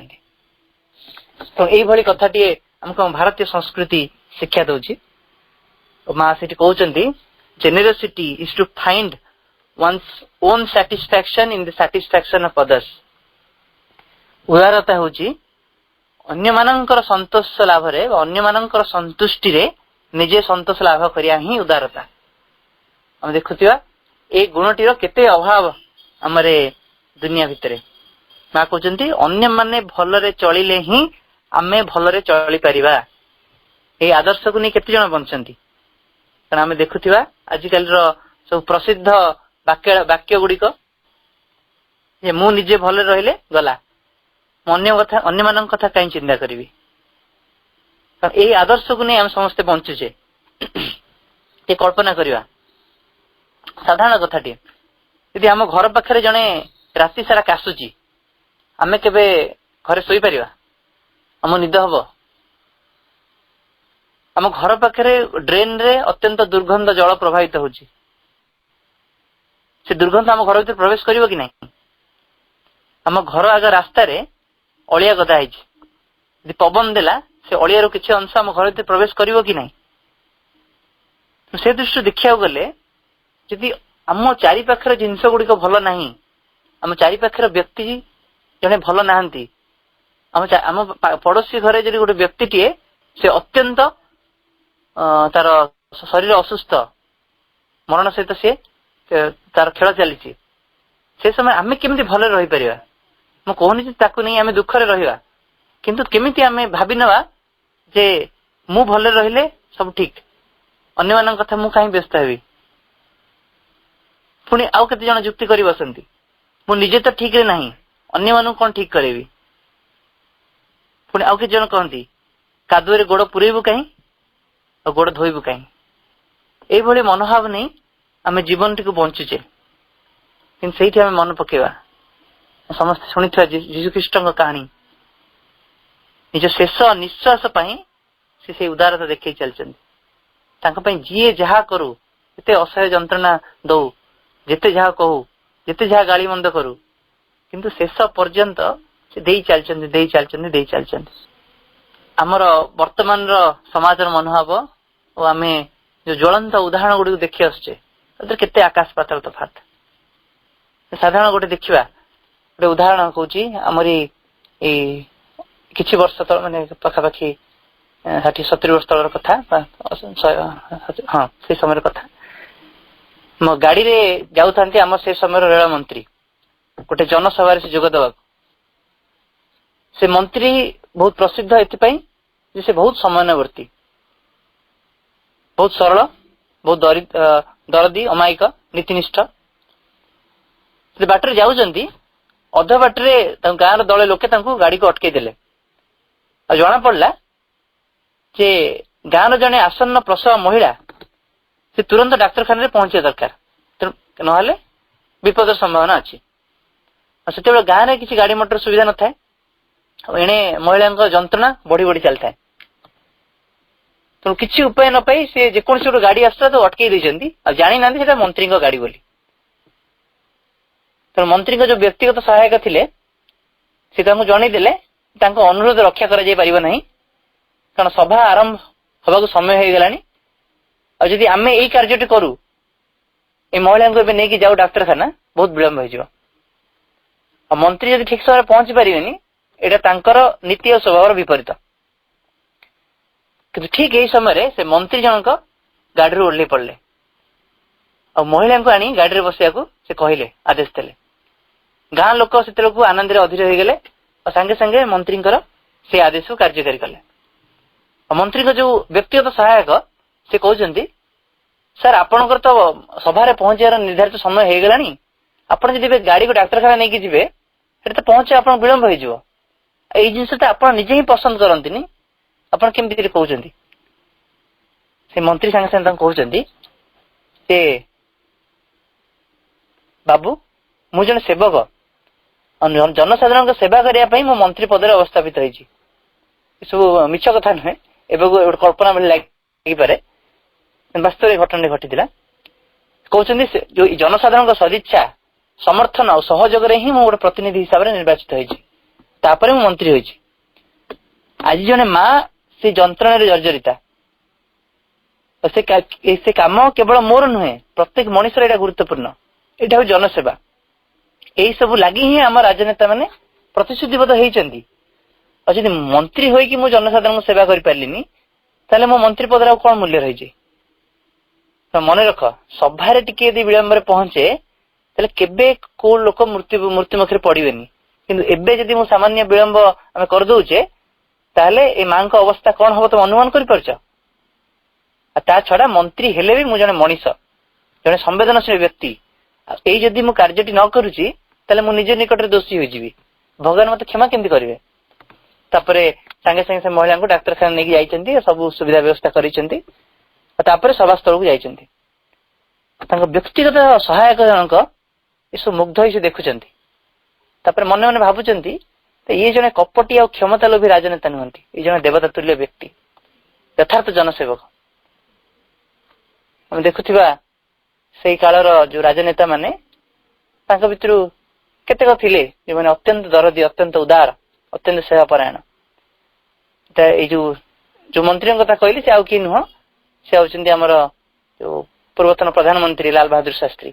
तो यही भली कथाटी हमको भारतीय संस्कृति शिक्षा दउची। माँ से कहते generosity is to find one's own satisfaction in the satisfaction of others. उदारता होची अन्य मानकर संतोष लाभ रे अन्य मानकर संतुष्टि रे निजे संतोष लाभ करिया ही उदारता। हम देखुथिबा ए गुणटीर केते अभाव हमरे दुनिया भितरे। माँ कहते अन्य माने भलरे चलिले ही आमे भलरे चली परिबा। ए आदर्श को नहीं केते जन बंचंती कारण आमे देखुथिबा आजिकल रो सब प्रसिद्ध वाक्य गुड़िक जे मु निजे भलरे रहिले गला अन्य मान कथा कहीं चिंता करी यही आदर्श को नहीं आम समस्ते बंचुचे। ये कल्पना करवा साधारण कथाटी यदि आम घर पाखे जड़े राति सारा काशुची आमे केबे घरे सोई परिवा आम निद हम आम घर पाखे ड्रेन रे अत्यंत दुर्गंध जल प्रभावित होची से दुर्गंध आम घर भीतर प्रवेश करिवो कि नहीं। आम घर आग रास्ता रे अलिया गदा है यदि पवन देला से अलियार किसी अंश आम घर भीतर प्रवेश करिवो कि नहीं। तो से दृष्टि देखा गले यदि आम चारि पाखर जिनस गुड़िक भल ना आम चारि पाखर व्यक्ति जड़े भल नहांती आम पड़ोसी घरे जब गोटे व्यक्ति से अत्यंत तार शरीर असुस्थ मरण सहित सी तार खेल चली से समय आम केमी भल रही पार मु कहनी ताकू नहीं आम दुखरे रहा किंतु केमिति आम भावी नवा जे मु भल रहिले सब ठीक अन्य मान कथा मु कहीं व्यस्त हेबी पुणी आउ केते जण जुक्ति करी बसंती मु निजे तो ठीक रे नहीं अन्य मानू कौन ठीक करेबी पुणी आउ केते जण कहंती कादुरे गोड़ पुरेबू कहीं और गोड़ धोइबू कहीं एई भली मनोभाव नहीं आम जीवन टी को बंचुचे किंतु सेठी आम मन पकेवा समस्त शुणी जीशुख्रीष्ट कहानी निज शेष निश्वास से उदारता देखई चलते जी जहा करू एते असह्य जंत्रणा दौ ଯେତେ ଯାହା କହୁ, ଯେତେ ଯାହା ଗାଳି ମନ୍ଦ କରୁ, କିନ୍ତୁ ଶେଷ ପର୍ଯ୍ୟନ୍ତ ସେ ଦେଇ ଚାଲିଛନ୍ତି। ଆମର ବର୍ତ୍ତମାନର ସମାଜର ମନୋଭାବ ଓ ଆମେ ଯୋଉ ଜ୍ୱଳନ୍ତ ଉଦାହରଣ ଗୁଡିକୁ ଦେଖି ଆସୁଛେ, ସେଥିରେ କେତେ ଆକାଶ ପାତାଳ ତଫାତ। ସାଧାରଣ ଗୋଟେ ଦେଖିବା, ଗୋଟେ ଉଦାହରଣ କହୁଛି, ଆମରି ଏଇ କିଛି ବର୍ଷ ତଳ, ମାନେ ପାଖାପାଖି 60-70 ବର୍ଷ ତଳର କଥା, ହଁ ସେଇ ସମୟର କଥା। ମୋ ଗାଡିରେ ଯାଉଥାନ୍ତି ଆମ ସେ ସମୟର ରେଳ ମନ୍ତ୍ରୀ ଗୋଟେ ଜନସଭାରେ ସେ ଯୋଗ ଦେବାକୁ। ସେ ମନ୍ତ୍ରୀ ବହୁତ ପ୍ରସିଦ୍ଧ ଏଥିପାଇଁ ଯେ ସେ ବହୁତ ସମନ୍ୱୟବର୍ତ୍ତୀ, ବହୁତ ସରଳ, ବହୁତ ଦରଦୀ, ଅମାୟିକ, ନୀତିନିଷ୍ଠ। ସେ ବାଟରେ ଯାଉଛନ୍ତି, ଅଧ ବାଟରେ ତାଙ୍କ ଗାଁର ଦଳେ ଲୋକେ ତାଙ୍କୁ ଗାଡିକୁ ଅଟକେଇ ଦେଲେ। ଆଉ ଜଣା ପଡିଲା ଯେ ଗାଁର ଜଣେ ଆସନ୍ନ ପ୍ରସବ ମହିଳା, ସେ ତୁରନ୍ତ ଡାକ୍ତରଖାନାରେ ପହଞ୍ଚିବା ଦରକାର, ନହେଲେ ବିପଦର ସମ୍ଭାବନା ଅଛି। ଆଉ ସେତେବେଳେ ଗାଁରେ କିଛି ଗାଡି ମଟର ସୁବିଧା ନଥାଏ, ଆଉ ଏଣେ ମହିଳାଙ୍କ ଯନ୍ତ୍ରଣା ବଢି ବଢି ଚାଲିଥାଏ। ତେଣୁ କିଛି ଉପାୟ ନ ପାଇ ସେ ଯେକୌଣସି ଗୋଟେ ଗାଡି ଆସୁଥିଲା ତାକୁ ଅଟକେଇ ଦେଇଛନ୍ତି, ଆଉ ଜାଣିନାହାନ୍ତି ସେଟା ମନ୍ତ୍ରୀଙ୍କ ଗାଡି ବୋଲି। ତେଣୁ ମନ୍ତ୍ରୀଙ୍କ ଯୋଉ ବ୍ୟକ୍ତିଗତ ସହାୟକ ଥିଲେ, ସେ ତାଙ୍କୁ ଜଣେଇଦେଲେ ତାଙ୍କ ଅନୁରୋଧ ରକ୍ଷା କରାଯାଇ ପାରିବ ନାହିଁ, କାରଣ ସଭା ଆରମ୍ଭ ହେବାକୁ ସମୟ ହେଇଗଲାଣି। ଆଉ ଯଦି ଆମେ ଏଇ କାର୍ଯ୍ୟଟି କରୁ, এই ମହିଳାଙ୍କୁ ଏବେ ନେଇକି ଯାଉ ଡାକ୍ତରଖାନା, ବହୁତ ବିଳମ୍ବ ହେଇଯିବ। ଆଉ ମନ୍ତ୍ରୀ ଯଦି ଠିକ ସମୟରେ ପହଞ୍ଚି ପାରିବେନି, ଏଇଟା ତାଙ୍କର ନୀତି ଓ ସ୍ୱଭାବର ବିପରୀତ। କିନ୍ତୁ ଠିକ ଏଇ ସମୟରେ ସେ ମନ୍ତ୍ରୀ ଜଣଙ୍କ ଗାଡିରୁ ଓହ୍ଲେଇ ପଡିଲେ, ଆଉ ମହିଳାଙ୍କୁ ଆଣି ଗାଡିରେ ବସିବାକୁ ସେ କହିଲେ, ଆଦେଶ ଦେଲେ। ଗାଁ ଲୋକ ସେତେବେଳକୁ ଆନନ୍ଦରେ ଅଧୀର ହେଇଗଲେ, ଆଉ ସାଙ୍ଗେ ସାଙ୍ଗେ ମନ୍ତ୍ରୀଙ୍କର ସେ ଆଦେଶକୁ କାର୍ଯ୍ୟକାରୀ କଲେ। ଆଉ ମନ୍ତ୍ରୀଙ୍କ ଯୋଉ ବ୍ୟକ୍ତିଗତ ସହାୟକ, ସେ କହୁଛନ୍ତି, ସାର୍ ଆପଣଙ୍କର ତ ସଭାରେ ପହଞ୍ଚିବାର ନିର୍ଦ୍ଧାରିତ ସମୟ ହେଇଗଲାଣି, ଆପଣ ଯଦି ଏବେ ଗାଡିକୁ ଡାକ୍ତରଖାନା ନେଇକି ଯିବେ, ସେଠି ତ ପହଞ୍ଚିବା ଆପଣଙ୍କ ବିଳମ୍ବ ହେଇଯିବ। ଏଇ ଜିନିଷଟା ଆପଣ ନିଜେ ହିଁ ପସନ୍ଦ କରନ୍ତିନି, ଆପଣ କେମିତି କହୁଛନ୍ତି? ସେ ମନ୍ତ୍ରୀ ସାଙ୍ଗେ ସାଙ୍ଗେ ତାଙ୍କୁ କହୁଛନ୍ତି, ସେ ବାବୁ, ମୁଁ ଜଣେ ସେବକ, ଜନସାଧାରଣଙ୍କ ସେବା କରିବା ପାଇଁ ମୁଁ ମନ୍ତ୍ରୀ ପଦରେ ଅବସ୍ଥାପିତ ହେଇଛି। ଏସବୁ ମିଛ କଥା ନୁହେଁ, ଏବେ ଗୋଟେ କଳ୍ପନା ଭଳି ଲାଗିପାରେ, ବାସ୍ତବରେ ଘଟଣାଟି ଘଟିଥିଲା। କହୁଛନ୍ତି ଯୋଉ ଜନସାଧାରଣଙ୍କ ସଦିଚ୍ଛା, ସମର୍ଥନ ଆଉ ସହଯୋଗରେ ହିଁ ମୁଁ ଗୋଟେ ପ୍ରତିନିଧି ହିସାବରେ ନିର୍ବାଚିତ ହେଇଛି, ତାପରେ ମୁଁ ମନ୍ତ୍ରୀ ହୋଇଛି। ଆଜି ଜଣେ ମା ସେ ଯନ୍ତ୍ରଣାରେ ଜର୍ଜରିତା, ସେ କାମ କେବଳ ମୋର ନୁହେଁ, ପ୍ରତ୍ୟେକ ମଣିଷର ଏଇଟା ଗୁରୁତ୍ୱପୂର୍ଣ୍ଣ। ଏଇଟା ହଉଛି ଜନସେବା। ଏଇ ସବୁ ଲାଗି ହିଁ ଆମ ରାଜନେତା ମାନେ ପ୍ରତିଶ୍ରୁତିବଦ୍ଧ ହେଇଛନ୍ତି। ଆଉ ଯଦି ମନ୍ତ୍ରୀ ହୋଇକି ମୁଁ ଜନସାଧାରଣଙ୍କ ସେବା କରିପାରିଲିନି, ତାହେଲେ ମୋ ମନ୍ତ୍ରୀ ପଦରେ ଆଉ କଣ ମୂଲ୍ୟ ରହିଛି? ମନେ ରଖ, ସଭାରେ ଟିକେ ଯଦି ବିଳମ୍ବରେ ପହଞ୍ଚେ, ତାହେଲେ କେବେ କୋଉ ଲୋକ ମୃତ୍ୟୁ ମୁଖରେ ପଡିବେନି। କିନ୍ତୁ ଏବେ ଯଦି ମୁଁ ସାମାନ୍ୟ ବିଳମ୍ବ ଆମେ କରିଦଉଛେ, ତାହେଲେ ଏ ମାଙ୍କ ଅବସ୍ଥା କଣ ହବ ତମେ ଅନୁମାନ କରିପାରୁଛ? ଆଉ ତା ଛଡା ମନ୍ତ୍ରୀ ହେଲେ ବି ମୁଁ ଜଣେ ମଣିଷ, ଜଣେ ସମ୍ବେଦନଶୀଳ ବ୍ୟକ୍ତି। ଆଉ ଏଇ ଯଦି ମୁଁ କାର୍ଯ୍ୟଟି ନ କରୁଛି, ତାହେଲେ ମୁଁ ନିଜ ନିକଟରେ ଦୋଷୀ ହୋଇଯିବି। ଭଗବାନ ମତେ କ୍ଷମା କେମିତି କରିବେ? ତାପରେ ସାଙ୍ଗେ ସାଙ୍ଗେ ସେ ମହିଳାଙ୍କୁ ଡାକ୍ତରଖାନା ନେଇକି ଯାଇଛନ୍ତି, ସବୁ ସୁବିଧା ବ୍ୟବସ୍ଥା କରିଛନ୍ତି। ତାପରେ ସଭାସ୍ଥଳକୁ ଯାଇଛନ୍ତି। ତାଙ୍କ ବ୍ୟକ୍ତିଗତ ସହାୟକ ଜଣଙ୍କ ଏସବୁ ମୁଗ୍ଧ ହେଇ ସେ ଦେଖୁଛନ୍ତି। ତାପରେ ମନେ ମନେ ଭାବୁଛନ୍ତି, ଇଏ ଜଣେ କପଟି ଆଉ କ୍ଷମତା ଲୋଭୀ ରାଜନେତା ନୁହନ୍ତି, ଇଏ ଜଣେ ଦେବତା ତୁଲ୍ୟ ବ୍ୟକ୍ତି, ଯଥାର୍ଥ ଜନସେବକ। ଆମେ ଦେଖୁଥିବା ସେଇ କାଳର ଯୋଉ ରାଜନେତା ମାନେ, ତାଙ୍କ ଭିତରୁ କେତେକ ଥିଲେ ଯେଉଁମାନେ ଅତ୍ୟନ୍ତ ଦରଦୀ, ଅତ୍ୟନ୍ତ ଉଦାର, ଅତ୍ୟନ୍ତ ସେବାପରାୟଣ। ଏଇ ଯୋଉ ମନ୍ତ୍ରୀଙ୍କ କଥା କହିଲି, ସେ ଆଉ କିଏ ନୁହଁ, ସେ ହଉଛନ୍ତି ଆମର ଯୋଉ ପୂର୍ବତନ ପ୍ରଧାନମନ୍ତ୍ରୀ ଲାଲ ବାହାଦୁର ଶାସ୍ତ୍ରୀ।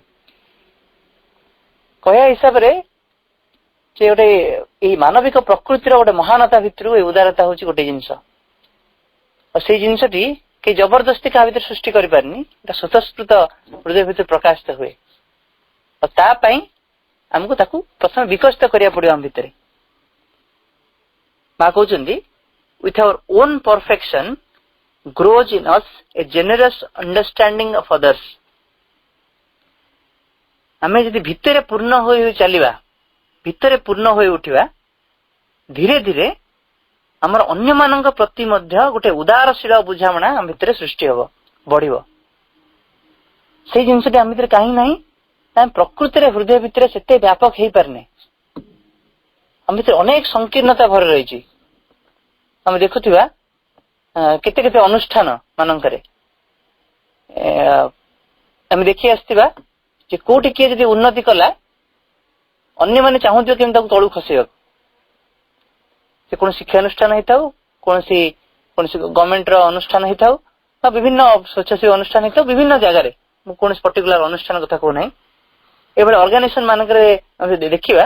କହିବା ହିସାବରେ ସେ ଗୋଟେ ଏଇ ମାନବିକ ପ୍ରକୃତିର ଗୋଟେ ମହାନତା ଭିତରୁ ଏଇ ଉଦାରତା ହଉଛି ଗୋଟେ ଜିନିଷ। ଆଉ ସେଇ ଜିନିଷଟି କେହି ଜବରଦସ୍ତି କାହା ଭିତରେ ସୃଷ୍ଟି କରିପାରିନି, এটা ସ୍ୱତଃସ୍ଫୂର୍ତ୍ତ ହୃଦୟ ଭିତରେ ପ୍ରକାଶିତ ହୁଏ। ଆଉ ତା ପାଇଁ ଆମକୁ ତାକୁ ପ୍ରଥମେ ବିକଶିତ କରିବାକୁ ପଡିବ ଆମ ଭିତରେ। ମା କହୁଛନ୍ତି, with our own perfection grows in us a generous understanding of others. ଆମେ ଯଦି ଭିତରେ ପୂର୍ଣ୍ଣ ହୋଇ ଚାଲିବା, ଭିତରେ ପୂର୍ଣ୍ଣ ହୋଇ ଉଠିବା, ଧୀରେ ଧୀରେ ଆମର ଅନ୍ୟମାନଙ୍କ ପ୍ରତି ମଧ୍ୟ ଗୋଟେ ଉଦାରଶୀଳ ବୁଝାମଣା ଆମ ଭିତରେ ସୃଷ୍ଟି ହବ, ବଢିବ। ସେଇ ଜିନିଷଟି ଆମ ଭିତରେ କାହିଁ ନାହିଁ, ଆମେ ପ୍ରକୃତିରେ ହୃଦୟ ଭିତରେ ସେତେ ବ୍ୟାପକ ହେଇପାରିନି। ଆମ ଭିତରେ ଅନେକ ସଂକୀର୍ଣ୍ଣତା ଭରି ରହିଛି। ଆମେ ଦେଖୁଥିବା କେତେ କେତେ ଅନୁଷ୍ଠାନ ମାନଙ୍କରେ ଆମେ ଦେଖି ଆସିଥିବା ଯେ କୋଉଠି କିଏ ଯଦି ଉନ୍ନତି କଲା ଅନ୍ୟମାନେ ଚାହୁଁଥିବ କେମିତି ତାକୁ ତଳକୁ ଖସେଇବାକୁ। ସେ କୌଣସି ଶିକ୍ଷାନୁଷ୍ଠାନ ହେଇଥାଉ, କୌଣସି ଗଭର୍ଣ୍ଣମେଣ୍ଟର ଅନୁଷ୍ଠାନ ହେଇଥାଉ ବା ବିଭିନ୍ନ ସ୍ୱେଚ୍ଛାସେବୀ ଅନୁଷ୍ଠାନ ହେଇଥାଉ, ବିଭିନ୍ନ ଜାଗାରେ, ମୁଁ କୌଣସି ପର୍ଟିକୁଲାର ଅନୁଷ୍ଠାନ କଥା କହୁନାହିଁ, ଏଭଳି ଅର୍ଗାନାଇଜେସନ ମାନଙ୍କରେ ଆମେ ଦେଖିବା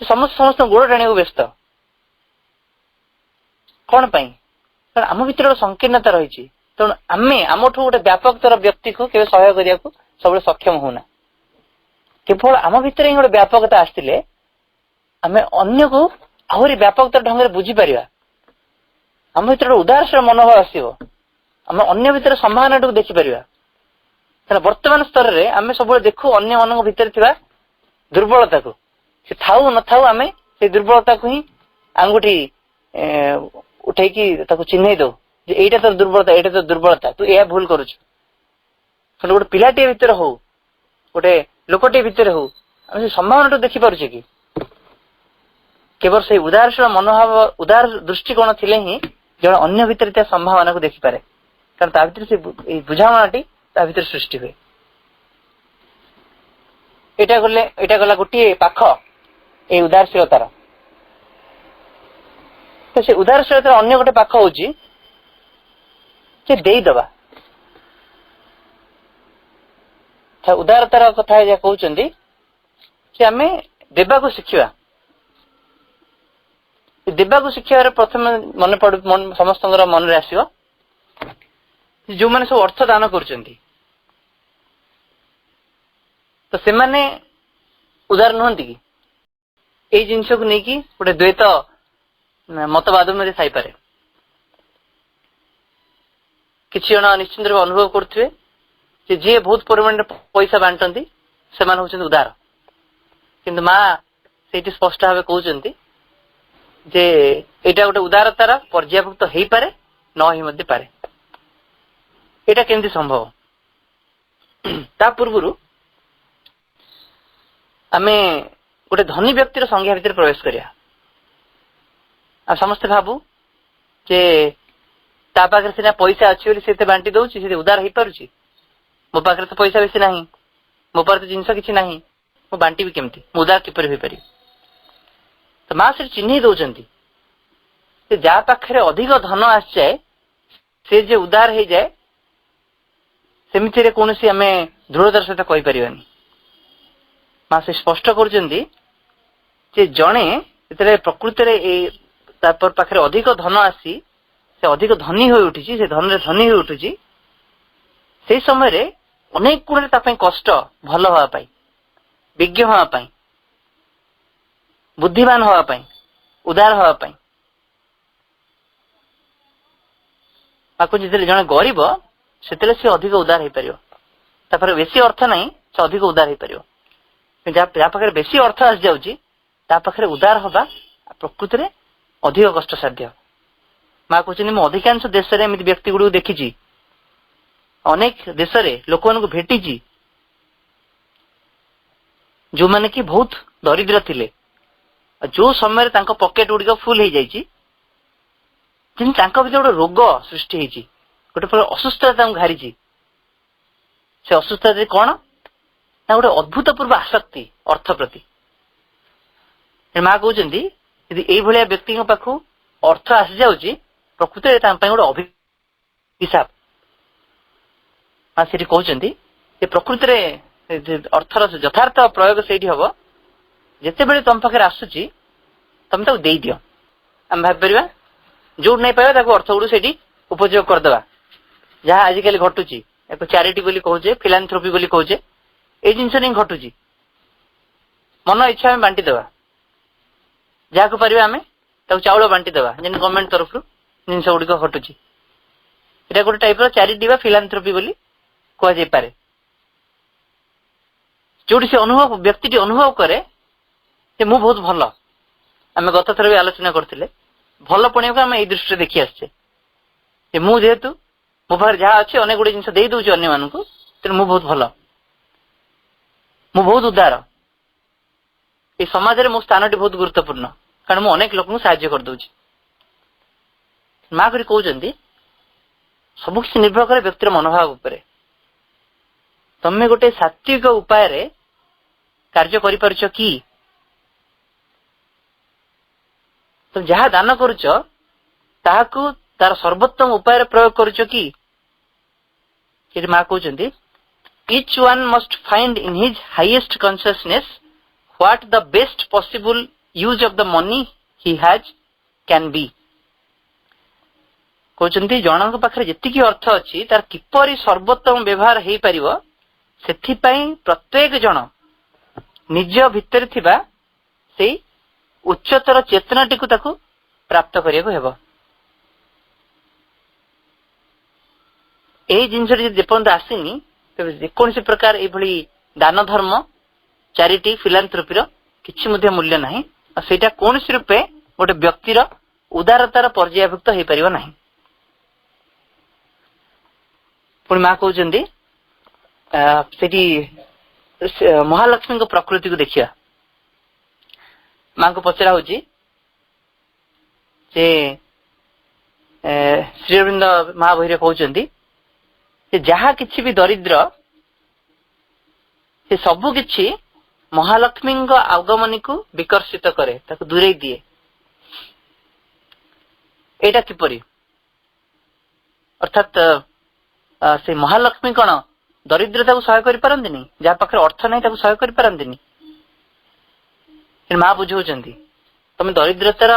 ସମସ୍ତଙ୍କ ଗୋଡ ଟାଣିବାକୁ ବ୍ୟସ୍ତ। କଣ ପାଇଁ? କାରଣ ଆମ ଭିତରେ ଗୋଟେ ସଂକୀର୍ଣ୍ଣତା ରହିଛି। ତେଣୁ ଆମେ ଆମଠୁ ଗୋଟେ ବ୍ୟାପକତର ବ୍ୟକ୍ତିକୁ କେବେ ସହାୟ କରିବାକୁ ସବୁବେଳେ ସକ୍ଷମ ହଉନା। କେବଳ ଆମ ଭିତରେ ହିଁ ଗୋଟେ ବ୍ୟାପକତା ଆସିଥିଲେ ଆମେ ଅନ୍ୟକୁ ଆହୁରି ବ୍ୟାପକତର ଢଙ୍ଗରେ ବୁଝିପାରିବା। ଆମ ଭିତରେ ଗୋଟେ ଉଦାରତାର ମନୋଭାବ ଆସିବ। ଆମେ ଅନ୍ୟ ଭିତରେ ସମ୍ଭାବନାଟାକୁ ଦେଖିପାରିବା। କାରଣ ବର୍ତ୍ତମାନ ସ୍ତରରେ ଆମେ ସବୁବେଳେ ଦେଖୁ ଅନ୍ୟମାନଙ୍କ ଭିତରେ ଥିବା ଦୁର୍ବଳତାକୁ। ସେ ଥାଉ ନଥାଉ ଆମେ ସେଇ ଦୁର୍ବଳତାକୁ ହିଁ ଆଙ୍ଗୁଠି ଉଠେଇକି ତାକୁ ଚିହ୍ନେଇ ଦଉ ଯେ ଏଇଟା ତ ଦୁର୍ବଳତା, ଏଇଟା ତ ଦୁର୍ବଳତା, ତୁ ଏହା ଭୁଲ କରୁଛୁ। ଗୋଟେ ପିଲାଟିଏ ଭିତରେ ହଉ, ଗୋଟେ ଲୋକଟିଏ ଭିତରେ ହଉ, ଆମେ ସେ ସମ୍ଭାବନାଟାକୁ ଦେଖିପାରୁଛେ କି? କେବଳ ସେଇ ଉଦାରଶୀଳ ମନୋଭାବ, ଉଦାର ଦୃଷ୍ଟିକୋଣ ଥିଲେ ହିଁ ଜଣେ ଅନ୍ୟ ଭିତରେ ଥିବା ସମ୍ଭାବନାକୁ ଦେଖିପାରେ। କାରଣ ତା ଭିତରେ ସେ ଏଇ ବୁଝାମଣାଟି ତା ଭିତରେ ସୃଷ୍ଟି ହୁଏ। ଏଇଟା ଗଲା ଗୋଟିଏ ପାଖ ଏଇ ଉଦାରଶୀଳତାର। ତ ସେ ଉଦାରଶୀଳତାର ଅନ୍ୟ ଗୋଟେ ପାଖ ହଉଛି ଯେ ଦେଇଦବା। ଉଦାରତାର କଥା ଯାହା କହୁଛନ୍ତି ଯେ ଆମେ ଦେବାକୁ ଶିଖିବା। ଦେବାକୁ ଶିଖିବାର ପ୍ରଥମେ ସମସ୍ତଙ୍କର ମନରେ ଆସିବ ଯୋଉମାନେ ସବୁ ଅର୍ଥ ଦାନ କରୁଛନ୍ତି, ତ ସେମାନେ ଉଦାର ନୁହନ୍ତି କି? ଏଇ ଜିନିଷକୁ ନେଇକି ଗୋଟେ ଦ୍ୱୈତ ମତବାଦ ମଧ୍ୟ ଥାଇପାରେ। କିଛି ଜଣ ନିଶ୍ଚିନ୍ତ ରୂପେ ଅନୁଭବ କରୁଥିବେ ଯେ ଯିଏ ବହୁତ ପରିମାଣରେ ପଇସା ବାଣ୍ଟନ୍ତି ସେମାନେ ହଉଛନ୍ତି ଉଦାର। କିନ୍ତୁ ମା ସେଇଠି ସ୍ପଷ୍ଟ ଭାବେ କହୁଛନ୍ତି ଯେ ଏଇଟା ଗୋଟେ ଉଦାରତାର ପର୍ଯ୍ୟାଭୁକ୍ତ ହେଇପାରେ, ନ ହେଇ ମଧ୍ୟ ପାରେ। ଏଇଟା କେମିତି ସମ୍ଭବ? ତା ପୂର୍ବରୁ ଆମେ ଗୋଟେ ଧନୀ ବ୍ୟକ୍ତିର ସଂଜ୍ଞା ଭିତରେ ପ୍ରବେଶ କରିବା। ଆଉ ସମସ୍ତେ ଭାବୁ ଯେ ତା ପାଖରେ ସିନା ପଇସା ଅଛି ବୋଲି ସେ ବାଣ୍ଟି ଦଉଛି, ସେ ଉଦାର ହେଇପାରୁଛି। ମୋ ପାଖରେ ତ ପଇସା ବେଶୀ ନାହିଁ, ମୋ ପାଖରେ ତ ଜିନିଷ କିଛି ନାହିଁ, ମୁଁ ବାଣ୍ଟିବି କେମିତି? ମୁଁ ଉଦାର କିପରି ହୋଇପାରିବି? ତ ମା ସେଠି ଚିହ୍ନେଇ ଦଉଛନ୍ତି ଯେ ଯାହା ପାଖରେ ଅଧିକ ଧନ ଆସିଯାଏ ସେ ଯେ ଉଦାର ହେଇଯାଏ ସେମିତିରେ କୌଣସି ଆମେ ଦୃଢତାର ସହିତ କହିପାରିବାନି। ମା ସେ ସ୍ପଷ୍ଟ କରୁଛନ୍ତି ଯେ ଜଣେ ଯେତେବେଳେ ପ୍ରକୃତିରେ ତା ପାଖରେ ଅଧିକ ଧନ ଆସି ସେ ଅଧିକ ଧନୀ ହୋଇ ଉଠିଛି, ସେ ଧନରେ ଧନୀ ହୋଇ ଉଠୁଛି, ସେଇ ସମୟରେ ଅନେକ ଗୁଣରେ ତା ପାଇଁ କଷ୍ଟ ଭଲ ହବା ପାଇଁ, ବିଜ୍ଞ ହବା ପାଇଁ, ବୁଦ୍ଧିମାନ ହବା ପାଇଁ, ଉଦାର ହବା ପାଇଁ। ତାକୁ ଯେତେବେଳେ ଜଣେ ଗରିବ ସେତେବେଳେ ସେ ଅଧିକ ଉଦାର ହେଇପାରିବ। ତାପରେ ବେଶୀ ଅର୍ଥ ନାହିଁ, ସେ ଅଧିକ ଉଦାର ହେଇପାରିବ। ଯାହା ପାଖରେ ବେଶୀ ଅର୍ଥ ଆସିଯାଉଛି ତା ପାଖରେ ଉଦାର ହବା ପ୍ରକୃତିରେ ଅଧିକ କଷ୍ଟସାଧ୍ୟ। ମା କହୁଛନ୍ତି ମୁଁ ଅଧିକାଂଶ ଦେଶରେ ଏମିତି ବ୍ୟକ୍ତି ଗୁଡିକୁ ଦେଖିଛି, ଅନେକ ଦେଶରେ ଲୋକମାନଙ୍କୁ ଭେଟିଛି ଯୋଉମାନେ କି ବହୁତ ଦରିଦ୍ର ଥିଲେ। ଯୋଉ ସମୟରେ ତାଙ୍କ ପକେଟ ଗୁଡିକ ଫୁଲ ହେଇଯାଇଛି, କିନ୍ତୁ ତାଙ୍କ ଭିତରେ ଗୋଟେ ରୋଗ ସୃଷ୍ଟି ହେଇଛି, ଗୋଟେ ପ୍ରକାର ଅସୁସ୍ଥତା ତାଙ୍କୁ ଘାରିଛି। ସେ ଅସୁସ୍ଥତା କଣ? ନା ଗୋଟେ ଅଦ୍ଭୁତପୂର୍ବ ଆସକ୍ତି ଅର୍ଥ ପ୍ରତି। ମା କହୁଛନ୍ତି ଯଦି ଏଇଭଳିଆ ବ୍ୟକ୍ତିଙ୍କ ପାଖକୁ ଅର୍ଥ ଆସିଯାଉଛି ପ୍ରକୃତରେ ତାଙ୍କ ପାଇଁ ଗୋଟେ ଅଭିଶାପ। ମା ସେଠି କହୁଛନ୍ତି ଯେ ପ୍ରକୃତିରେ ଅର୍ଥର ଯଥାର୍ଥ ପ୍ରୟୋଗ ସେଇଠି ହବ ଯେତେବେଳେ ତମ ପାଖରେ ଆସୁଛି ତମେ ତାକୁ ଦେଇଦିଅ। ଆମେ ଭାବିପାରିବା ଯୋଉଠି ନାଇଁ ପାଇବା ତାକୁ ଅର୍ଥ ଗୁଡୁ ସେଇଠି ଉପଯୋଗ କରିଦେବା। ଯାହା ଆଜିକାଲି ଘଟୁଛି, ତାକୁ ଚ୍ୟାରିଟି ବୋଲି କହୁଛେ, ଫିଲାନ୍ଥ୍ରୋପି ବୋଲି କହୁଛେ, ଏଇ ଜିନିଷ ନେଇ ଘଟୁଛି। ମନ ଇଚ୍ଛା ଆମେ ବାଣ୍ଟିଦେବା, ଯାହାକୁ ପାରିବା ଆମେ ତାକୁ ଚାଉଳ ବାଣ୍ଟିଦେବା, ଯେମିତି ଗଭର୍ଣ୍ଣମେଣ୍ଟ ତରଫରୁ ଜିନିଷ ଗୁଡିକ ଘଟୁଛି। ଏଇଟା ଗୋଟେ ଟାଇପର ଚ୍ୟାରିଟି ବା ଫିଲାନ୍ଥ୍ରୋପି ବୋଲି କୁହାଯାଇପାରେ। ଯୋଉଠି ସେ ବ୍ୟକ୍ତିଟି ଅନୁଭବ କରେ ଯେ ମୁଁ ବହୁତ ଭଲ। ଆମେ ଗତ ଥର ବି ଆଲୋଚନା କରିଥିଲେ ଭଲ ପଣିଆକୁ ଆମେ ଏଇ ଦୃଷ୍ଟିରେ ଦେଖି ଆସିଛେ ଯେ ମୁଁ ଯେହେତୁ ମୋ ପାଖରେ ଯାହା ଅଛି ଅନେକ ଗୁଡେ ଜିନିଷ ଦେଇ ଦଉଛି ଅନ୍ୟମାନଙ୍କୁ, ତେଣୁ ମୁଁ ବହୁତ ଭଲ, ମୁଁ ବହୁତ ଉଦାର, ଏଇ ସମାଜରେ ମୋ ସ୍ଥାନଟି ବହୁତ ଗୁରୁତ୍ୱପୂର୍ଣ୍ଣ, କାରଣ ମୁଁ ଅନେକ ଲୋକଙ୍କୁ ସାହାଯ୍ୟ କରିଦଉଛି। ମା କରି କହୁଛନ୍ତି ସବୁ କିଛି ନିର୍ଭର କରେ ବ୍ୟକ୍ତିର ମନୋଭାବ ଉପରେ। ତମେ ଗୋଟେ ସାତ୍विକ ଉପାୟରେ କାର୍ଯ୍ୟ କରିପାରୁଛ କି? ତମେ ଯାହା ଦାନ କରୁଛ ତାହାକୁ ତାର ସର୍ବୋତ୍ତମ ଉପାୟରେ ପ୍ରୟୋଗ କରୁଛ କି? ସେଠି ମା କହୁଛନ୍ତି each one must find in his highest consciousness what the best possible use of the money he has can be. କହୁଛନ୍ତି ଜଣଙ୍କ ପାଖରେ ଯେତିକି ଅର୍ଥ ଅଛି ତାର କିପରି ସର୍ବୋତ୍ତମ ବ୍ୟବହାର ହେଇପାରିବ ସେଥିପାଇଁ ପ୍ରତ୍ୟେକ ଜଣ ନିଜ ଭିତରେ ଥିବା ସେଇ ଉଚ୍ଚତର ଚେତନାଟିକୁ ତାକୁ ପ୍ରାପ୍ତ କରିବାକୁ ହେବ। ଏହି ଜିନିଷଟି ଯଦି ଯେପର୍ଯ୍ୟନ୍ତ ଆସିନି ତେବେ ଯେକୌଣସି ପ୍ରକାର ଏଇଭଳି ଦାନ ଧର୍ମ ଚାରିଟି ଫିଲାନ୍ଥ୍ରୋପିର କିଛି ମଧ୍ୟ ମୂଲ୍ୟ ନାହିଁ ଆଉ ସେଇଟା କୌଣସି ରୂପେ ଗୋଟେ ବ୍ୟକ୍ତିର ଉଦାରତାର ପର୍ଯ୍ୟାୟଭୁକ୍ତ ହେଇପାରିବ ନାହିଁ। ପୁଣି ମା କହୁଛନ୍ତି ସେଠି ମହାଲକ୍ଷ୍ମୀଙ୍କ ପ୍ରକୃତିକୁ ଦେଖିବା। ମାଙ୍କୁ ପଚରା ହଉଛି ଯେ ଶ୍ରୀ ଅରବିନ୍ଦ ମହାବହିରେ କହୁଛନ୍ତି ଯେ ଯାହା କିଛି ବି ଦରିଦ୍ର ସେ ସବୁ କିଛି ମହାଲକ୍ଷ୍ମୀଙ୍କ ଆଗମନୀକୁ ବିକର୍ଷିତ କରେ, ତାକୁ ଦୂରେଇ ଦିଏ। ଏଇଟା କିପରି? ଅର୍ଥାତ୍ ସେ ମହାଲକ୍ଷ୍ମୀ କଣ ଦରିଦ୍ରତାକୁ ସହାୟ କରିପାରନ୍ତିନି? ଯାହା ପାଖରେ ଅର୍ଥ ନାହିଁ ତାକୁ ସହାୟ କରିପାରନ୍ତିନି? ମା ବୁଝଉଛନ୍ତି ତମେ ଦରିଦ୍ରତାର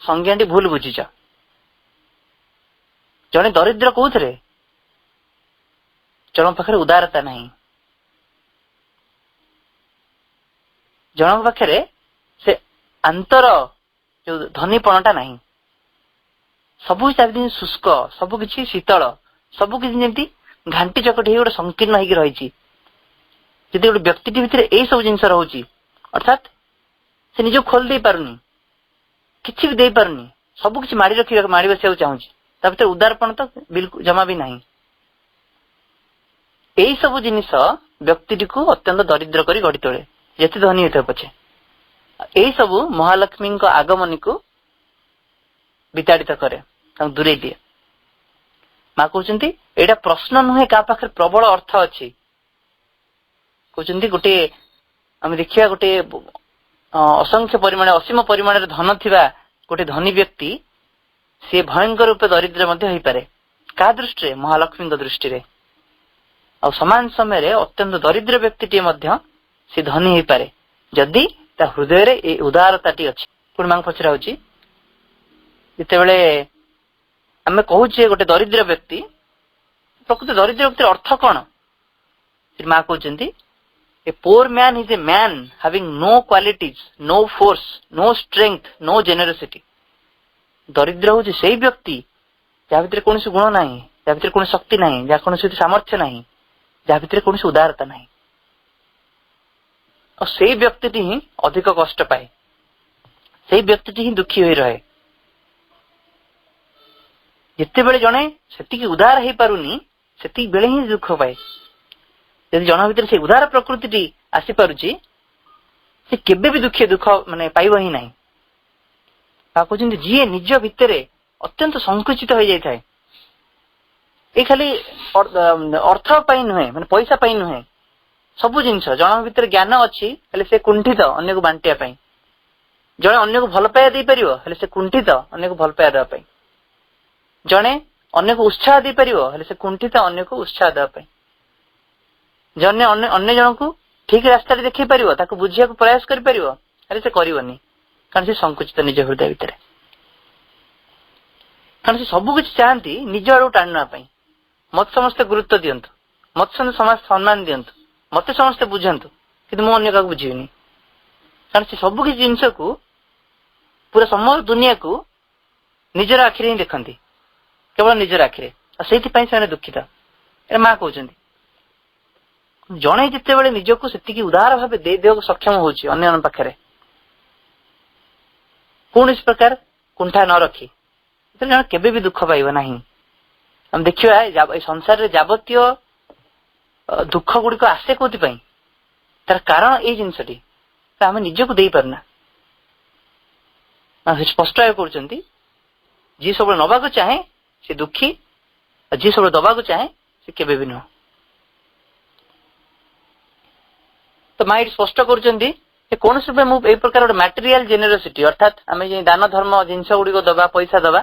ସଂଜ୍ଞାଟି ଭୁଲ ବୁଝିଛ। ଜଣେ ଦରିଦ୍ର କୋଉଥିରେ? ଜଣଙ୍କ ପାଖରେ ଉଦାରତା ନାହିଁ, ଜଣଙ୍କ ପାଖରେ ସେ ଆନ୍ତର ଯୋଉ ଧନୀପଣଟା ନାହିଁ। ସବୁ ଚାରିଦିନ ଶୁଷ୍କ, ସବୁ କିଛି ଶୀତଳ, ସବୁ କିଛି ଯେମିତି ଘାଣ୍ଟି ଚକଟି ହେଇ ଗୋଟେ ସଂକୀର୍ଣ୍ଣ ହେଇକି ରହିଛି। ଯଦି ଗୋଟେ ବ୍ୟକ୍ତିଟି ଭିତରେ ଏଇ ସବୁ ଜିନିଷ ରହୁଛି ଅର୍ଥାତ୍ ସେ ନିଜକୁ ଖୋଲି ଦେଇ ପାରୁନି, କିଛି ବି ଦେଇପାରୁନି, ସବୁ କିଛି ମାଡ଼ି ବସିବାକୁ ଚାହୁଁଛି, ତା ଭିତରେ ଉଦାରପଣ ତ ବିଲକୁଲ ଜମା ବି ନାହିଁ। ଏଇ ସବୁ ଜିନିଷ ବ୍ୟକ୍ତିଟିକୁ ଅତ୍ୟନ୍ତ ଦରିଦ୍ର କରି ଗଢି ତୋଳେ, ଯେତେ ଧନୀ ହୋଇଥାଏ ପଛେ। ଏଇ ସବୁ ମହାଲକ୍ଷ୍ମୀଙ୍କ ଆଗମନୀକୁ ବିତାଡ଼ିତ କରେ, ତାଙ୍କୁ ଦୂରେଇ ଦିଏ। ମା କହୁଛନ୍ତି ଏଇଟା ପ୍ରଶ୍ନ ନୁହେଁ କାହା ପାଖରେ ପ୍ରବଳ ଅର୍ଥ ଅଛି। କହୁଛନ୍ତି ଗୋଟେ ଆମେ ଦେଖିବା ଗୋଟେ ଅସଂଖ୍ୟ ପରିମାଣ ଅସୀମ ପରିମାଣରେ ଧନ ଥିବା ଗୋଟେ ଧନୀ ବ୍ୟକ୍ତି ସେ ଭୟଙ୍କର ରୂପେ ଦରିଦ୍ର ମଧ୍ୟ ହେଇପାରେ। କାହା ଦୃଷ୍ଟିରେ? ମହାଲକ୍ଷ୍ମୀଙ୍କ ଦୃଷ୍ଟିରେ। ଆଉ ସମାନ ସମୟରେ ଅତ୍ୟନ୍ତ ଦରିଦ୍ର ବ୍ୟକ୍ତିଟିଏ ମଧ୍ୟ ସେ ଧନୀ ହେଇପାରେ ଯଦି ତା ହୃଦୟରେ ଏଇ ଉଦାରତାଟି ଅଛି। ପୁଣି ମାଙ୍କୁ ପଚରା ହଉଛି ଯେତେବେଳେ ଆମେ କହୁଛେ ଗୋଟେ ଦରିଦ୍ର ବ୍ୟକ୍ତି, ପ୍ରକୃତ ଦରିଦ୍ର ବ୍ୟକ୍ତିର ଅର୍ଥ କଣ? ମା କହୁଛନ୍ତି a poor man is a man having no qualities, no force, no strength, no generosity. ଦରିଦ୍ର ହଉଛି ସେଇ ବ୍ୟକ୍ତି ଯାହା ଭିତରେ କୌଣସି ଗୁଣ ନାହିଁ, ଯାହା ଭିତରେ କୌଣସି ଶକ୍ତି ନାହିଁ, ଯାହା କୌଣସି ସାମର୍ଥ୍ୟ ନାହିଁ, ଯାହା ଭିତରେ କୌଣସି ଉଦାରତା ନାହିଁ। ଆଉ ସେଇ ବ୍ୟକ୍ତିଟି ହିଁ ଅଧିକ କଷ୍ଟ ପାଏ, ସେଇ ବ୍ୟକ୍ତିଟି ହିଁ ଦୁଃଖୀ ହୋଇ ରହେ। ଯେତେବେଳେ ଜଣେ ସେତିକି ଉଦାର ହେଇପାରୁନି ସେତିକି ବେଳେ ହିଁ ଦୁଃଖ ପାଏ। ଯଦି ଜଣଙ୍କ ଭିତରେ ସେ ଉଦାର ପ୍ରକୃତିଟି ଆସିପାରୁଛି ସେ କେବେ ବି ଦୁଃଖ ପାଇବ ହିଁ ନାହିଁ। କହୁଛନ୍ତି ଯିଏ ନିଜ ଭିତରେ ଅତ୍ୟନ୍ତ ସଂକୁଚିତ ହେଇଯାଇଥାଏ, ଏ ଖାଲି ଅର୍ଥ ପାଇଁ ନୁହେଁ, ପଇସା ପାଇଁ ନୁହେଁ, ସବୁ ଜିନିଷ। ଜଣଙ୍କ ଭିତରେ ଜ୍ଞାନ ଅଛି ହେଲେ ସେ କୁଣ୍ଠିତ ଅନ୍ୟକୁ ବାଣ୍ଟିବା ପାଇଁ। ଜଣେ ଅନ୍ୟକୁ ଭଲ ପାଇବା ଦେଇପାରିବ ହେଲେ ସେ କୁଣ୍ଠିତ ଅନ୍ୟକୁ ଭଲ ପାଇବା ଦେବା ପାଇଁ। ଜଣେ ଅନ୍ୟକୁ ଉତ୍ସାହ ଦେଇପାରିବ ହେଲେ ସେ କୁଣ୍ଠିତ ଅନ୍ୟକୁ ଉତ୍ସାହ ଦେବା ପାଇଁ। ଜଣେ ଅନ୍ୟ ଜଣଙ୍କୁ ଠିକ ରାସ୍ତାରେ ଦେଖେଇ ପାରିବ, ତାକୁ ବୁଝିବାକୁ ପ୍ରୟାସ କରିପାରିବ, ହେଲେ ସେ କରିବନି, କାରଣ ସେ ସଂକୁଚିତ ନିଜ ହୃଦୟ ଭିତରେ। କାରଣ ସେ ସବୁ କିଛି ଚାହାନ୍ତି ନିଜ ଆଡକୁ ଟାଣି ନେବା ପାଇଁ। ମତେ ସମସ୍ତେ ଗୁରୁତ୍ୱ ଦିଅନ୍ତୁ, ମତେ ସମାଜ ସମ୍ମାନ ଦିଅନ୍ତୁ, ମତେ ସମସ୍ତେ ବୁଝନ୍ତୁ, କିନ୍ତୁ ମୁଁ ଅନ୍ୟ କାହାକୁ ବୁଝିବିନି। କାରଣ ସେ ସବୁ କିଛି ଜିନିଷକୁ ପୁରା ସମଗ୍ର ଦୁନିଆକୁ ନିଜର ଆଖିରେ ହିଁ ଦେଖନ୍ତି, କେବଳ ନିଜର ଆଖିରେ। ଆଉ ସେଇଥିପାଇଁ ସେମାନେ ଦୁଃଖିତ। ଏଟା ମା କହୁଛନ୍ତି ଜଣେ ଯେତେବେଳେ ନିଜକୁ ସେତିକି ଉଦାର ଭାବେ ଦେଇଦେବାକୁ ସକ୍ଷମ ହଉଛି ଅନ୍ୟମାନଙ୍କ ପାଖରେ, କୌଣସି ପ୍ରକାର କୁଣ୍ଠା ନ ରଖି, ଜଣେ କେବେ ବି ଦୁଃଖ ପାଇବ ନାହିଁ। ଆମେ ଦେଖିବା ଏଇ ସଂସାରରେ ଯାବତୀୟ ଦୁଃଖ ଗୁଡିକ ଆସେ କୋଉଥିପାଇଁ? ତାର କାରଣ ଏଇ ଜିନିଷଟି, ଆମେ ନିଜକୁ ଦେଇପାରୁନା। ସ୍ପଷ୍ଟ ଭାବେ କରୁଛନ୍ତି ଯିଏ ସବୁବେଳେ ନବାକୁ ଚାହେଁ ସେ ଦୁଃଖୀ, ଆଉ ଯିଏ ସବୁବେଳେ ଦବାକୁ ଚାହେଁ ସେ କେବେ ବି ନୁହଁ। तो माँ ये स्पष्ट करुँच कौन ए प्रकार मटेरियल जेनेरोसिटी अर्थात आम दान धर्म जिनस गुड़िक दबा पैसा दबा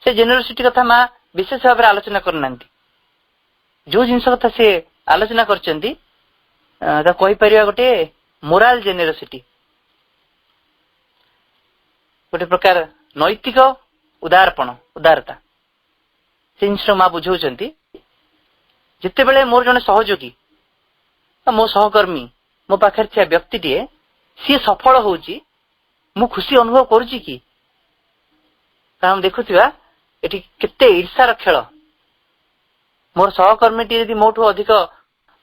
से जेनेरोसिटी कथा माँ विशेष भाव में आलोचना करना जो जिनस कथा से आलोचना कर गोटे मोराल जेनेरोसिटी गोटे प्रकार नैतिक उदारता से जिन माँ बुझाऊँ जिते बड़े मोर जड़े सहयोगी मो सहकर्मी मो पाखे थी व्यक्तिटे सी सफल होची मु खुशी अनुभव करुची कि कारण देखुवा एटी केते ईर्षार खेल मोर सहकर्मी यदि मोठू अधिक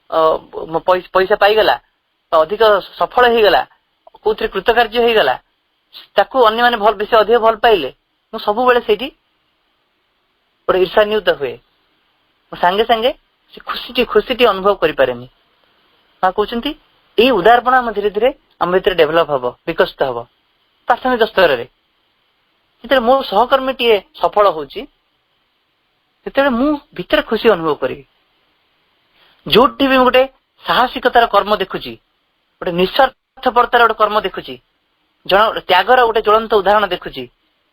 पैसा पाईगला अधिक सफल हो गला कौन कृतकार्य हो गला ताकू अन्य माने भल बेसी अधिक भल पाइले मु सब बेले सेठी गोटे ईर्षान्वित हुए सांगे सांगे से खुशी अनुभव करि पारेनी मां कहउछंती एई उदारपण हम धीरे धीरे हम भीतर डेभलप हबो विकसित हबो प्राथमिक स्तर रे जेते मो सहकर्मी टीए सफल होउची तेते मु भीतर खुशी अनुभव करी जोटी भी गोटे साहसिकतार कर्म देखुची गोटे निस्वार्थपरतार गोटे कर्म देखुची जन त्यागर गोटे ज्वलंत उदाहरण देखुची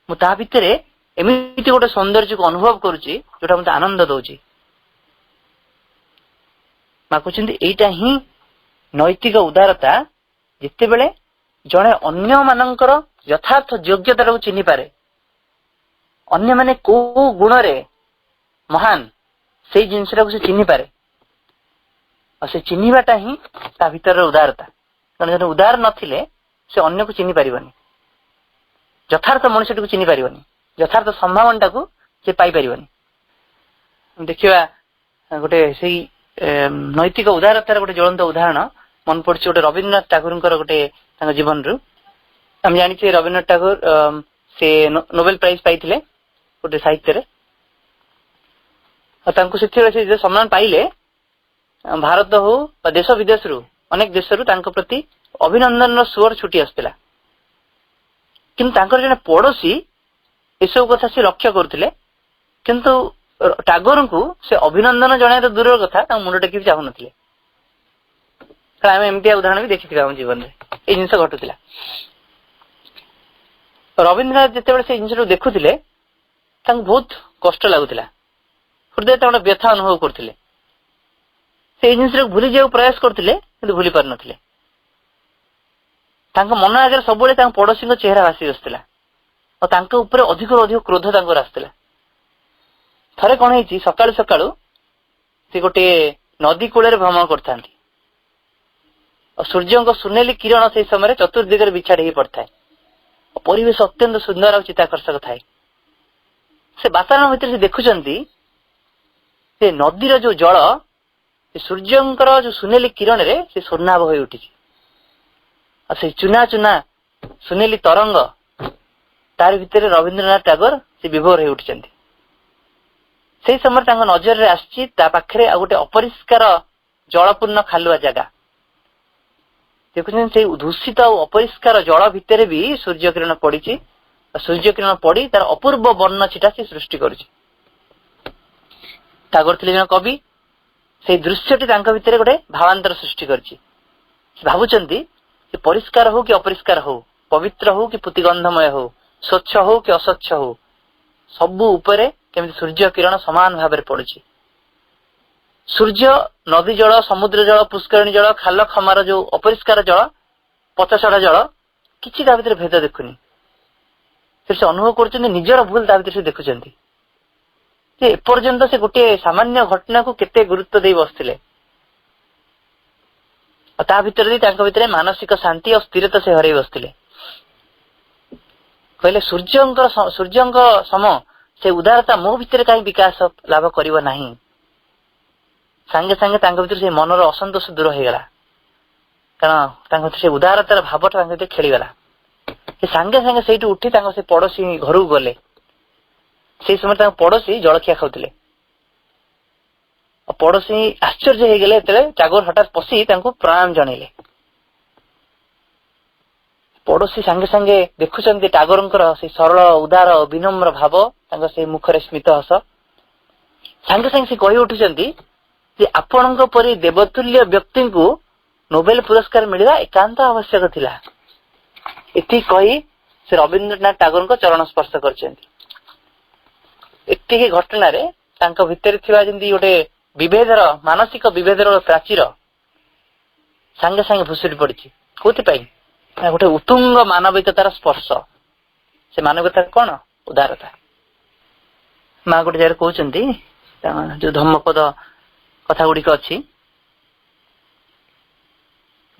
मु ता भितरे एमिति गोटे सौंदर्य को अनुभव करुची जोटा मते आनंद दउची मां कहउछंती एइटा ही नैतिक उदारता जिते बेले जड़े अन्य मानकर यथार्थ योग्यता को चिन्ह पारे अन्य माने को गुण रे महान से जिनस से चिन्ह पारे और से चिन्हवाटा ही ता भीतर उदारता कारण जब उदार नथिले से अन्य को चिन्ह पारिबनी यथार्थ मनुष्य को चिन्ह पारिबनी यथार्थ संभावना को से पाई पारिबनी देखिवा गोटे से नैतिक उदारतार गोटे ज्वलंत उदाहरण मन पड़े गोटे रवीन्द्रनाथ ठाकुर गोटे जीवन रु आम जानी रवीन्द्रनाथ ठाकुर से नोबेल प्राइज पाइले गोटे साहित्य से सम्मान पाइले भारत हो देश विदेश रु अनेक देश रु प्रति अभिनंदन स्वर छुटी आसला कि जन पड़ोशी एसबू कथा से लक्ष्य करुले किंतु टागोर को से अभिनंदन जन दूर कथा मुंड टेक चाहू ना आम एमती उदाहरण भी देखी आम जीवन में ये जिन घटुला रवीन्द्रनाथ जिते से जिन देखुले बहुत कष्ट लगुला हृदय गोटे व्यथा अनुभव करते से जिन भूली जा प्रयास करते भूली पार नथिले मन आगे सब पड़ोशी चेहरा भासी आसला और अधिक अधिक क्रोध आसला थरे कौन है सकाळु सकाळु से गोटे नदी कूल भ्रमण करता सूर्य सुनेली किरण से समय चतुर्दिग बिछाड़ी ही पड़ता है परिवेश अत्यंत सुंदर और चित्ताकर्षक थाए से वातावरण भितर से देखुंट से नदीर जो जल सूर्यंकर जो सुनेली किरण रे से स्वर्णाभ हो उठी से चुना चुना सुनेली तरंग तार भितर रवीन्द्रनाथ टागोर से विभोर हो उठी से समय नजर में आसी पाखे गोटे अपरिष्कार जलपूर्ण खालुआ जगह देखुं दूषित और अपरिष्कार जल भितर भी सूर्य किरण पड़ी सूर्य किरण पड़ी तार अपूर्व वर्ण छिटा से सृष्टि कर टागोर थे जन कवि से दृश्यटी भितर गोटे भावांतर सृष्टि कर भावुंट परिष्कार हो कि अपरिष्कार हो पवित्र हो कि पुतिगंधमय हो स्वच्छ हो कि अस्वच्छ हो सबू उपरे केमिति सूर्य किरण समान भाव में पड़ुछि सूर्य नदी जल समुद्र जल पुष्करणी जल खाल खमार जो अपरिष्कार जल पचासढ़ा जल किसी भीतर भेद देखुनी से अनुभव कर निजर भूल से देखुंट एपर्यंत से गोटे सामान्य घटना को केते गुरुत्व दे बसते भितर मानसिक शांति और स्थिरता से हर बसते कहले सूर्य सम से उदारता मो भितर कहीं विकास लाभ करिवो नहीं सांगे सांगे भीतर से मनर असंतोष दूर हो गला कारण से उदारतार भावटा खेलीगला सांगे सांगे से उठी से पड़ोशी घर को गले से समय पड़ोशी जलखिया खाऊले पड़ोशी आश्चर्य हो गले टागोर हठात पशि प्रणाम जनइले पड़ोशी सांगे सांगे देखुंत टागोर से सरल उदार विनम्र भाव से मुखरे स्मित हस सांगे सांगे से कही उठुंट आपण परी देवतुल्य व्यक्ति को ନୋବେଲ ପୁରସ୍କାର ମିଳିବା ଏକାନ୍ତ ଆବଶ୍ୟକ ଥିଲା। ଏତିକି କହି ସେ ରବୀନ୍ଦ୍ରନାଥ ଟାଗୋରଙ୍କ ଚରଣ ସ୍ପର୍ଶ କରିଛନ୍ତି। ଏତିକି ଘଟଣାରେ ତାଙ୍କ ଭିତରେ ଥିବା ଯେମିତି ଗୋଟେ ବିଭେଦର ମାନସିକ ବିଭେଦର ପ୍ରାଚୀର ସାଙ୍ଗେ ସାଙ୍ଗେ ଭୁଷୁଡ଼ି ପଡିଛି। କୋଉଥିପାଇଁ? ଗୋଟେ ଉତ୍ତୁଙ୍ଗ ମାନବିକତାର ସ୍ପର୍ଶ। ସେ ମାନବିକତା କଣ? ଉଦାରତା। ମା ଗୋଟେ ଜାଗାରେ କହୁଛନ୍ତି, ଯୋଉ ଧମ୍ମପଦ କଥା ଗୁଡିକ ଅଛି,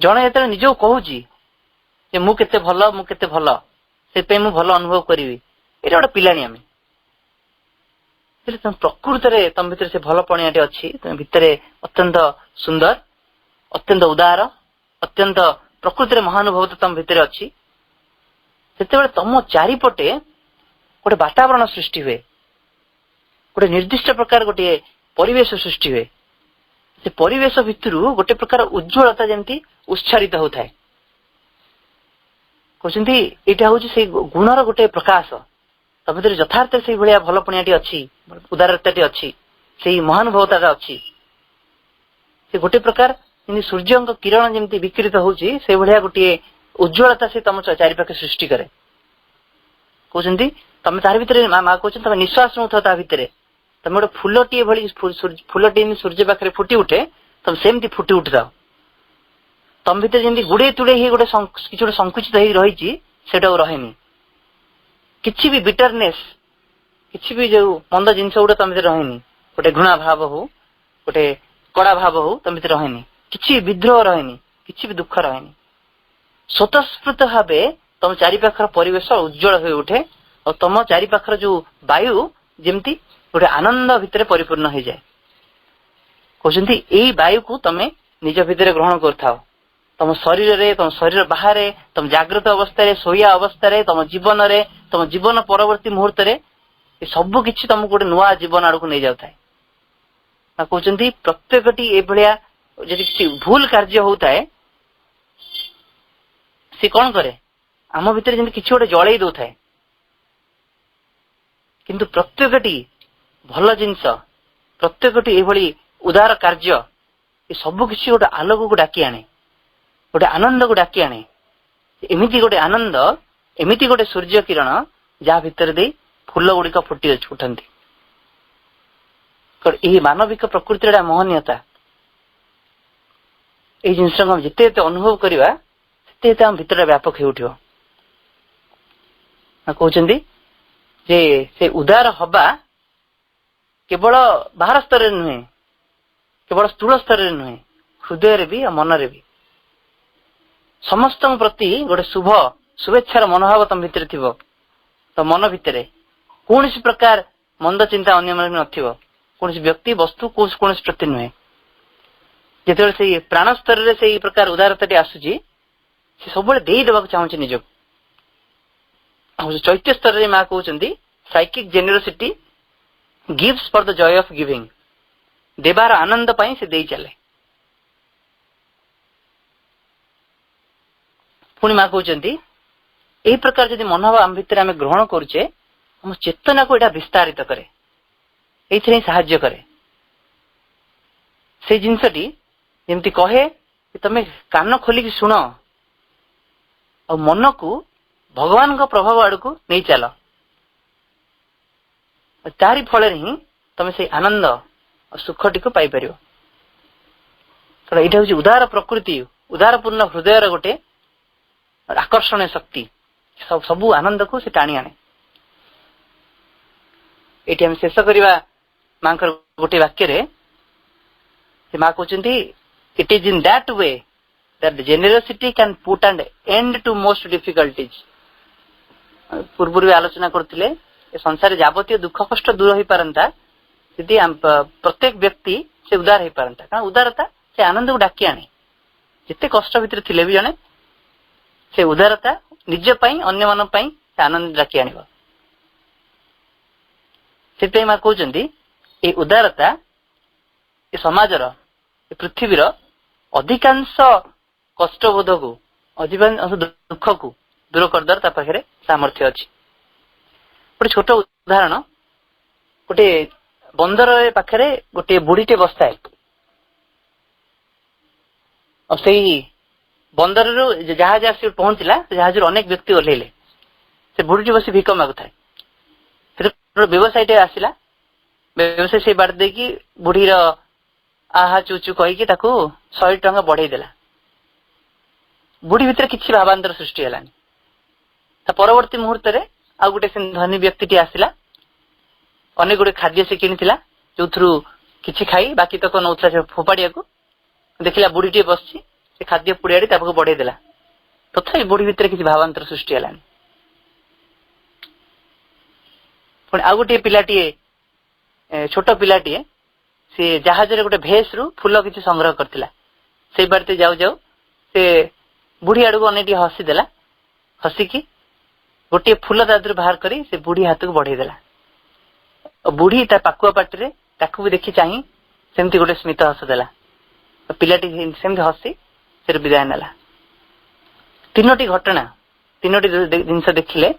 ଜଣେ ଯେତେବେଳେ ନିଜକୁ କହୁଛି ଯେ ମୁଁ କେତେ ଭଲ, ମୁଁ କେତେ ଭଲ, ସେଥିପାଇଁ ମୁଁ ଭଲ ଅନୁଭବ କରିବି, ଏଇଟା ଗୋଟେ ପିଲାଣିଆମି। ପ୍ରକୃତରେ ତମ ଭିତରେ ସେ ଭଲ ପଣିଆଟି ଅଛି, ତମ ଭିତରେ ଅତ୍ୟନ୍ତ ସୁନ୍ଦର, ଅତ୍ୟନ୍ତ ଉଦାର, ଅତ୍ୟନ୍ତ ପ୍ରକୃତିରେ ମହାନୁଭବତା ତମ ଭିତରେ ଅଛି। ସେତେବେଳେ ତମ ଚାରିପଟେ ଗୋଟେ ବାତାବରଣ ସୃଷ୍ଟି ହୁଏ, ଗୋଟେ ନିର୍ଦ୍ଦିଷ୍ଟ ପ୍ରକାର ଗୋଟିଏ ପରିବେଶ ସୃଷ୍ଟି ହୁଏ। ସେ ପରିବେଶ ଭିତରୁ ଗୋଟେ ପ୍ରକାର ଉଜ୍ଜ୍ୱଳତା ଯେମିତି ଉତ୍ସାରିତ ହଉଥାଏ। କହୁଛନ୍ତି ଏଇଟା ହଉଛି ସେଇ ଗୁଣର ଗୋଟେ ପ୍ରକାଶ। ତମ ଭିତରେ ଯଥାର୍ଥରେ ସେଇଭଳିଆ ଭଲ ପଣିଆଟି ଅଛି, ଉଦାରତାଟି ଅଛି, ସେଇ ମହାନୁଭବତାଟା ଅଛି। ସେ ଗୋଟେ ପ୍ରକାର ଯେମିତି ସୂର୍ଯ୍ୟଙ୍କ କିରଣ ଯେମିତି ବିକୃତ ହଉଛି, ସେଇଭଳିଆ ଗୋଟିଏ ଉଜ୍ଜ୍ୱଳତା ସେ ତମ ଚାରିପାଖେ ସୃଷ୍ଟି କରେ। କହୁଛନ୍ତି ତମେ ତାର ଭିତରେ, ମା କହୁଛନ୍ତି ତମେ ନିଶ୍ୱାସ ନଉଥାଅ ତା ଭିତରେ, ତମେ ଗୋଟେ ଫୁଲଟିଏ ଭଳି, ଫୁଲଟିଏ ସୂର୍ଯ୍ୟ ପାଖରେ ଫୁଟି ଉଠେ, ତମେ ସେମିତି ଫୁଟି ଉଠିଥାଅ। ତମ ଭିତରେ ଯେମିତି ଗୁଡେଇ ତୁଡେଇ ହେଇ କିଛି ଗୋଟେ ସଂକୁଚିତ ହେଇ ରହିଛି, ସେଟା ଆଉ ରହେନି। କିଛି ବି ବିଟରନେସ୍, କିଛି ବି ଯୋଉ ମନ୍ଦ ଜିନିଷ ଗୁଡା ତମ ଭିତରେ ରହେନି। ଗୋଟେ ଘୃଣା ଭାବ ହଉ, ଗୋଟେ କଡା ଭାବ ହଉ ତମ ଭିତରେ ରହେନି। କିଛି ବିଦ୍ରୋହ ରହେନି, କିଛି ବି ଦୁଃଖ ରହେନି। ସ୍ୱତଃସ୍ଫୂର୍ତ୍ତ ଭାବେ ତମ ଚାରିପାଖର ପରିବେଶ ଉଜ୍ଜ୍ୱଳ ହୋଇ ଉଠେ, ଆଉ ତମ ଚାରିପାଖର ଯୋଉ ବାୟୁ ଯେମିତି ଗୋଟେ ଆନନ୍ଦ ଭିତରେ ପରିପୂର୍ଣ୍ଣ ହେଇଯାଏ। କହୁଛନ୍ତି ଏଇ ବାୟୁକୁ ତମେ ନିଜ ଭିତରେ ଗ୍ରହଣ କରିଥାଅ। ତମ ଶରୀରରେ, ତମ ଶରୀର ବାହାରେ, ତମ ଜାଗ୍ରତ ଅବସ୍ଥାରେ, ଶୋଇବା ଅବସ୍ଥାରେ, ତମ ଜୀବନରେ, ତମ ଜୀବନ ପରବର୍ତ୍ତୀ ମୁହୂର୍ତ୍ତରେ, ଏ ସବୁ କିଛି ତମକୁ ଗୋଟେ ନୂଆ ଜୀବନ ଆଡକୁ ନେଇଯାଉଥାଏ। କହୁଛନ୍ତି ପ୍ରତ୍ୟେକଟି ଏଭଳିଆ ଯଦି କିଛି ଭୁଲ କାର୍ଯ୍ୟ ହଉଥାଏ, ସେ କଣ କରେ? ଆମ ଭିତରେ ଯେମିତି କିଛି ଗୋଟେ ଜଳେଇ ଦଉଥାଏ। କିନ୍ତୁ ପ୍ରତ୍ୟେକଟି ଭଲ ଜିନିଷ, ପ୍ରତ୍ୟେକଟି ଏଭଳି ଉଦାର କାର୍ଯ୍ୟ, ଏ ସବୁ କିଛି ଗୋଟେ ଆଲୋକକୁ ଡାକି ଆଣେ, ଗୋଟେ ଆନନ୍ଦକୁ ଡାକି ଆଣେ। ଏମିତି ଗୋଟେ ଆନନ୍ଦ, ଏମିତି ଗୋଟେ ସୂର୍ଯ୍ୟ କିରଣ, ଯାହା ଭିତରେ ଦେଇ ଫୁଲ ଗୁଡିକ ଫୁଟି ଉଠନ୍ତି। ଏହି ମାନବିକ ପ୍ରକୃତିର ଗୋଟେ ମହନୀୟତା, ଏଇ ଜିନିଷକୁ ଆମେ ଯେତେ ଯେତେ ଅନୁଭବ କରିବା, ସେତେ ଏତେ ଆମ ଭିତରେ ବ୍ୟାପକ ହେଉଠିବ। କହୁଛନ୍ତି ଯେ ସେ ଉଦାର ହବା କେବଳ ବାହାର ସ୍ତରରେ ନୁହେଁ, କେବଳ ସ୍ଥୂଳ ସ୍ତରରେ ନୁହେଁ, ହୃଦୟରେ ବି ଆଉ ମନରେ ବି। ସମସ୍ତଙ୍କ ପ୍ରତି ଗୋଟେ ଶୁଭେଚ୍ଛାର ମନୋଭାବ ତମ ଭିତରେ ଥିବ। ତ ମନ ଭିତରେ କୌଣସି ପ୍ରକାର ମନ୍ଦ ଚିନ୍ତା ଅନ୍ୟମାନେ ନଥିବ, କୌଣସି ବ୍ୟକ୍ତି ବସ୍ତୁ କୌଣସି ପ୍ରତି ନୁହେଁ। ଯେତେବେଳେ ସେଇ ପ୍ରାଣ ସ୍ତରରେ ସେଇ ପ୍ରକାର ଉଦାରତାଟି ଆସୁଛି, ସେ ସବୁବେଳେ ଦେଇଦେବାକୁ ଚାହୁଁଛି ନିଜକୁ। ଆଉ ଚୈତ୍ୟ ସ୍ତରରେ ମା କହୁଛନ୍ତି psychic generosity gives for the joy of giving. ଦେବାର ଆନନ୍ଦ ପାଇଁ ସେ ଦେଇ ଚାଲେ। ପୁଣି ମା କହୁଛନ୍ତି ଏହି ପ୍ରକାର ଯଦି ମନୋଭାବ ଆମ ଭିତରେ ଆମେ ଗ୍ରହଣ କରୁଛେ, ଆମ ଚେତନାକୁ ଏଇଟା ବିସ୍ତାରିତ କରେ, ଏଇଥିରେ ହିଁ ସାହାଯ୍ୟ କରେ। ସେଇ ଜିନିଷଟି ଯେମିତି କହେ ତମେ କାନ ଖୋଲିକି ଶୁଣ, ଆଉ ମନକୁ ଭଗବାନଙ୍କ ପ୍ରଭାବ ଆଡକୁ ନେଇ ଚାଲ। ତାରି ଫଳରେ ହିଁ ତମେ ସେଇ ଆନନ୍ଦ ଆଉ ସୁଖଟିକୁ ପାଇପାରିବ। କାରଣ ଏଇଟା ହଉଛି ଉଦାର ପ୍ରକୃତି, ଉଦାରପୂର୍ଣ୍ଣ ହୃଦୟର ଗୋଟେ ଆକର୍ଷଣୀୟ ଶକ୍ତି, ସବୁ ଆନନ୍ଦକୁ ସେ ଟାଣି ଆଣେ। ଏଇଠି ଆମେ ଶେଷ କରିବା ମାଙ୍କର ଗୋଟେ ବାକ୍ୟରେ। ସେ ମା କହୁଛନ୍ତି it is in that we that generosity can put an end to most difficulties। ପୂର୍ବରୁ ବି ଆଲୋଚନା କରୁଥିଲେ, ଏ ସଂସାରରେ ଯାବତୀୟ ଦୁଃଖ କଷ୍ଟ ଦୂର ହେଇପାରନ୍ତା ଯଦି ପ୍ରତ୍ୟେକ ବ୍ୟକ୍ତି ସେ ଉଦାର ହେଇପାରନ୍ତା। କାରଣ ଉଦାରତା ସେ ଆନନ୍ଦକୁ ଡାକି ଆଣେ। ଯେତେ କଷ୍ଟ ଭିତରେ ଥିଲେ ବି ଜଣେ ସେ ଉଦାରତା ନିଜ ପାଇଁ, ଅନ୍ୟମାନଙ୍କ ପାଇଁ ସେ ଆନନ୍ଦ ଡାକି ଆଣିବ। ସେଥିପାଇଁ ମା କହୁଛନ୍ତି ଏଇ ଉଦାରତା ଏ ସମାଜର, ଏ ପୃଥିବୀର ଅଧିକାଂଶ କଷ୍ଟବୋଧକୁ, ଅଧିକାଂଶ ଦୁଃଖକୁ ଦୂର କରିଦେବାର ତା ପାଖରେ ସାମର୍ଥ୍ୟ ଅଛି। ଗୋଟେ ଛୋଟ ଉଦାହରଣ, ଗୋଟେ ବନ୍ଦର ପାଖରେ ଗୋଟେ ବୁଢୀଟେ ବସିଥାଏ। और से बंदर जहाज आसी पहुंचला जहाज अनेक व्यक्ति ओह्लैले से बुढ़ी बस भिक मागुए व्यवसायी आसला व्यवसायी से बाट देकी बुढ़ीर आहा चुचु कहीकि 100 टंका बढ़ेदेला बुढ़ी भितर किसी भावांतर सृष्टि हेलानी परवर्ती मुहूर्त आउ गोटे धनी व्यक्ति आसला अनेक गुड़े खाद्य से किनिथिला जो किछि खाई बाकी तक नौला से फोपाड़िया को देखला बुढ़ी टे बसची से खाद्य पुड़ियाड़ी ताको बढ़ेदेला तथापि बुढ़ी भितर किसी भावांतर सृष्टि हेलानी पुणी आउ गोटे पिलाटीए छोट पिलाटीए सी जहाज गोटे भेस रु फूल किसी संग्रह करथिला से बाटे जाऊ जाऊ से बुढ़ी आड़ को अनेक हसीदेला हसिकी गोटे फूल दादर बाहर करी से बुढ़ी हाथ को बढ़ेदेला बुढ़ी ता पाकुआ पाटे ताकू भी देखी चाही सेमती गोटे स्मित हस देला पिलाटी सेमती हसी से विदाय नेला 3टी घटना 3टी जिनस देखिले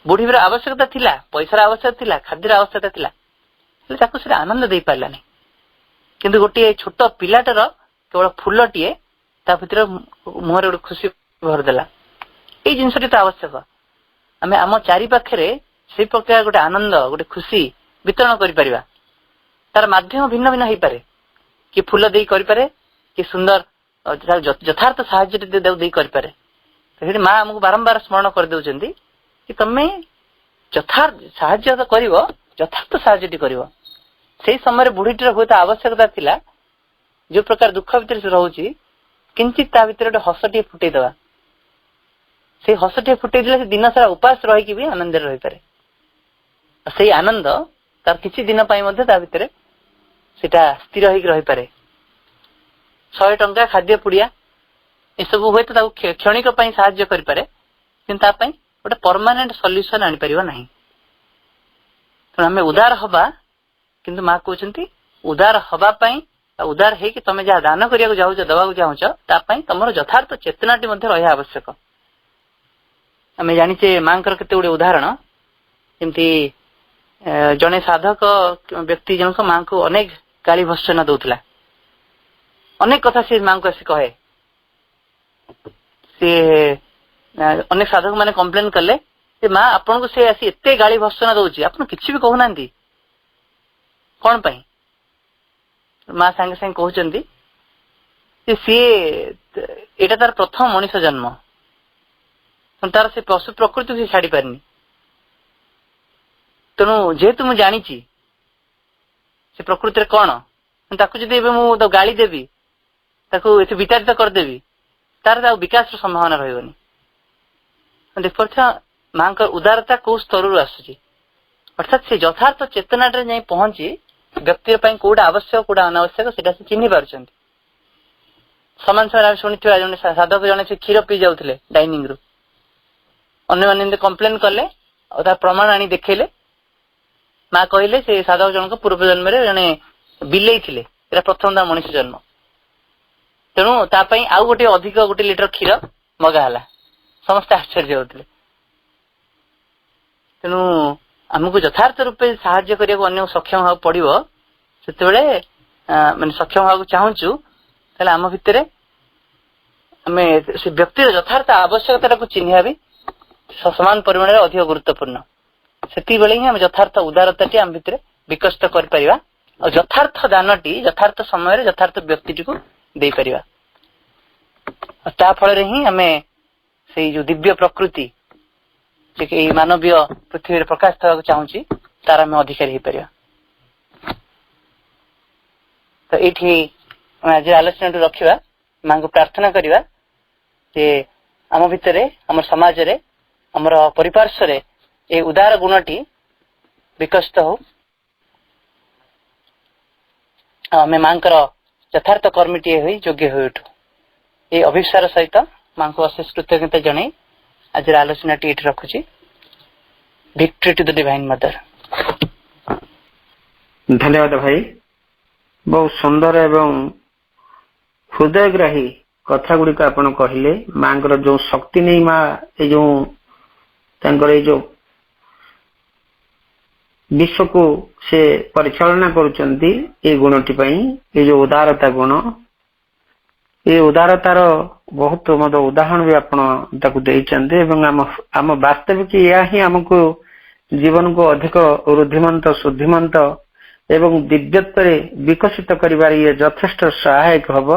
बुढ़ी आवश्यकता थिला पैसार आवश्यकता थिला खाद्यर आवश्यकता थिला ताकू से आनंद दे पारानी किंतु गोटे छोट पिलाटर केवल फूलटीए ता भीतर मुहर गोटे खुशी भरदेला ये जिनसटी तो आवश्यक आम आम चारि पाखे से प्रकार गोटे आनंद गोटे खुशी वितरण करिपरिबा तार माध्यम भिन्न भिन्न हो पारे कि फूल दे करिपारे कि सुंदर यथार्थ साहाय्य दे करिपारे तो माँ आमको बारंबार स्मरण कर दउचंदी कि तमे यथार्थ साहाय्य तो करिवो यथार्थ साहाय्य करिवो से समय बुढ़ीटर हुए आवश्यकता थिला जो प्रकार दुख भितर से रहउची किंचित ता भितर गोटे हसटी फुटई दवा से हसटी फुटई दिले दिन सारा उपास रही भी आनंद रही पारे से आनंद तार किछि दिन पाई मध्ये ता भितर सेटा स्थिर होइक रही पारे 100 टंका खाद्य पुड़िया ए सब हुए तो क्षणिक पई साहाय्य करि पारे किंतु ता पई गोटे परमानेंट सॉल्यूशन आनी परिबा नाही तो हमें उदार हबा किंतु माँ कहते उदार हवा पाई उदार है कि तुम जहाँ दान करिया जाऊच दवा चाहूच तापाई तुम यथार्थ चेतनाटी रहा आवश्यक आम जाचे माँ केते गुड़े उदाहरण जमती जड़े साधक व्यक्ति जनक माँ को अनेक गाली भर्सना दौला अनेक कथा से माँ को आसी कहे सी अनेक साधक मैंने कंप्लेन कले माँ आपन को से आसी एते गाली भर्सना दौची आप किसी भी कहूना कौन पाई माँ सांगे सांगे कहते सी एटा तार प्रथम मनीष जन्म तार से पशु प्रकृति को छाड़ी पारनी तेणु जेहेतु मुझे जानी से प्रकृति कौन ताकू जब मु गाली देवी ताकू विताड़ित करदेवी तार विकास संभावना रही देख माँ उदारता कौ स्तर आसूची अर्थात से यथार्थ चेतना जाए पहुंची व्यक्ति कौटा आवश्यक कौटा अनावश्यक से चिन्ह पार्टी सामान समय शुणी जन साधक जन से क्षीर पी जाते डाइनिंग रु अन्य कंप्लेन कले और प्रमाण आनी देखले माँ कहले से साधक जन पूर्व जन्म जड़े बिले थे प्रथम मनीष जन्म तेणु तापाई आउ गोटे अधिक गोटे लिटर क्षीर मगाला समस्त आश्चर्य होते तेणु आमको यथार्थ रूपे साहाय्य करने अन्य सक्षम हाँ पड़ो से माने सक्षम हाँ चाहूँ आम भितर आम से व्यक्ति यथार्थ आवश्यकता को चिन्ह भी समान परिमाण में अधिक गुरुत्वपूर्ण से ही आम यथार्थ उदारता आम भितर विकसित कर और यथार्थ दानटी यथार्थ समय यथार्थ व्यक्ति को दे परिवा फल ही आम से जो दिव्य प्रकृति मानवीय पृथ्वी प्रकाश थवा चाहूँगी तार आम अधिकारी हो पार तो ये आज आलोचना रखा माँ को प्रार्थना करवा आम भितर आम समाज रे आमर परिपार्श्व ये उदार गुणटी विकसित हो आम माँ यथार्थ कर्मीटीए हो योग्य हो उठू ये अभिप्सार सहित माँ को अशेष कृतज्ञता जन आज आलोचना ये रखुची victory to the divine mother. धन्यवाद भाई बहुत सुंदर एवं हृदयग्राही कथा गुड़िक आपण कहले माँ जो शक्ति नहीं माँ ये जो विश्व को से परिचालना करुचंती ये गुणटी ये जो उदारता गुण ये उदारतार बहुत मत उदाहरण भी आपण ताकू देइचंदे एवं आम वास्तविक या ही हमको जीवन को अधिक रुद्धिमंत शुद्धिमंत एवं दिव्यत्व विकसित करिबार ये यथेष्ट सहायक हब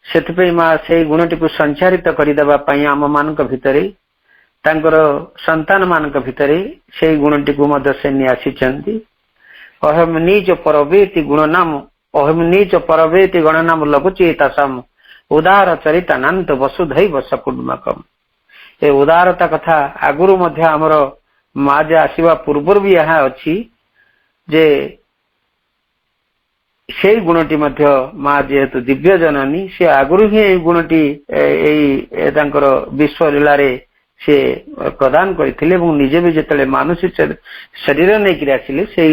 सेतिपई मां से गुणटी को संचारित करिदेबा पई आम मानक भितरे तांकर संतान मानक भितरे से गुणटी को मध्य से नि आसीचंदी अहम निज परवेति गुणनाम अहम निज परवेति गणनाम लघुचेतासम उदार चरितानंत वसुधैव सकुटुम्बकम। ए उदारता कथा आगुरु मध्य हमर माज आसीबा पूर्वर भी यहाँ अच्छी जे से गुणटी मध्य माँ जेहेतु दिव्य जननी से आगुरु ही गुणटी विश्व लीला से प्रदान करथिले एवं निजे भी जतले मानुष शरीर नहीं आसिले से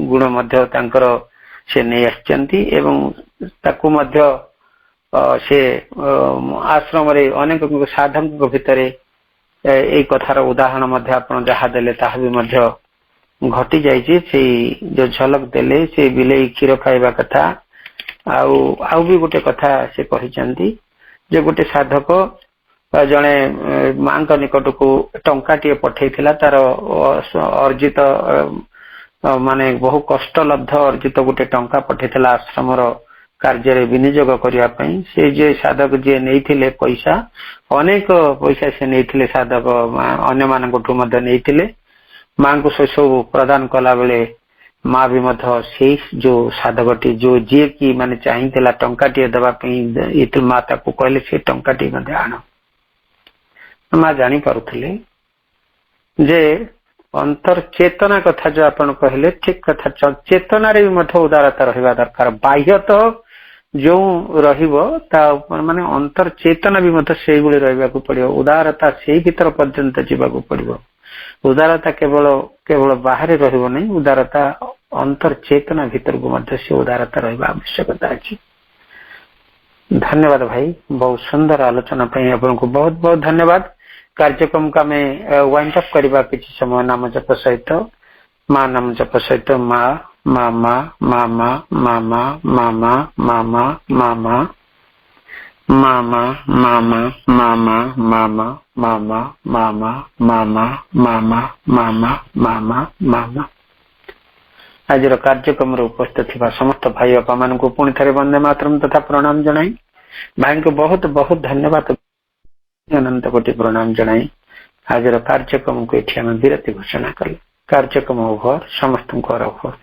गुण मध्य तांकर से नहीं आछंती एवं ताकू मध्य से आश्रम रे अनेक साधक भितर ए कथार उदाहरण मध्य आपण जहा देले ताहा भी मध्य घटी जाइए से जो झलक देले से बिले क्षीर खाइबा कथा आउ भी गोटे कथा से कहिचंती जे गोटे साधक जड़े मां निकट को टंकाटे पठेइथिला तार अर्जित माने बहु कष्ट लब्ध अर्जित गोटे टंका पठेइथिला आश्रम कार्य विनियोग करिया पई से जे साधक जे नैथिले पैसा अनेक पैसा से नैथिले साधक अन्य मानकठु मध्य नैथिले मां को सब प्रदान कला बेले माँ भी मध्य से जो साधकटी जो जी की माने चाहिला टंकाटे दबा पई माता को कहले से टंकाटी मध्य आण माँ जानी पारुथिले जे अंतर चेतना कथा जो आपण कहले ठीक कथा चेतना रे भी मध्य उदारता रहिबा दरकार बाह्यतः जो रहिबो ता माने अंतर चेतना भी मध्य सेही गुळे रहिबा को पड़ियो उदारता सेही भीतर पर्यंत जीवा को पड़ियो उदारता केवल बाहर रहिबो नहीं उदारता अंतर चेतना भीतर को मध्य से उदारता रहिबा आवश्यकता अछि। धन्यवाद भाई बहुत सुंदर आलोचना पे आपको बहुत बहुत धन्यवाद। कार्यक्रम का मैं वाइंड अप करबा किछि समय नाम जप सहित मां नाम जप सहित मां मामा मामा मामा मामा मामा मामा मामा मामा मामा मामा मामा मामा मामा मामा मामा मामा मामा। आज कार्यक्रम उपस्थित थिबा समस्त भाई बापा मान को पुणी थे वंदे मातरम तथा प्रणाम जनाई। भाई को बहुत बहुत धन्यवाद अनंत कोटि प्रणाम जनाई। आज कार्यक्रम को ये विरति घोषणा कल कार्यक्रम ओभर समस्त को ओभर।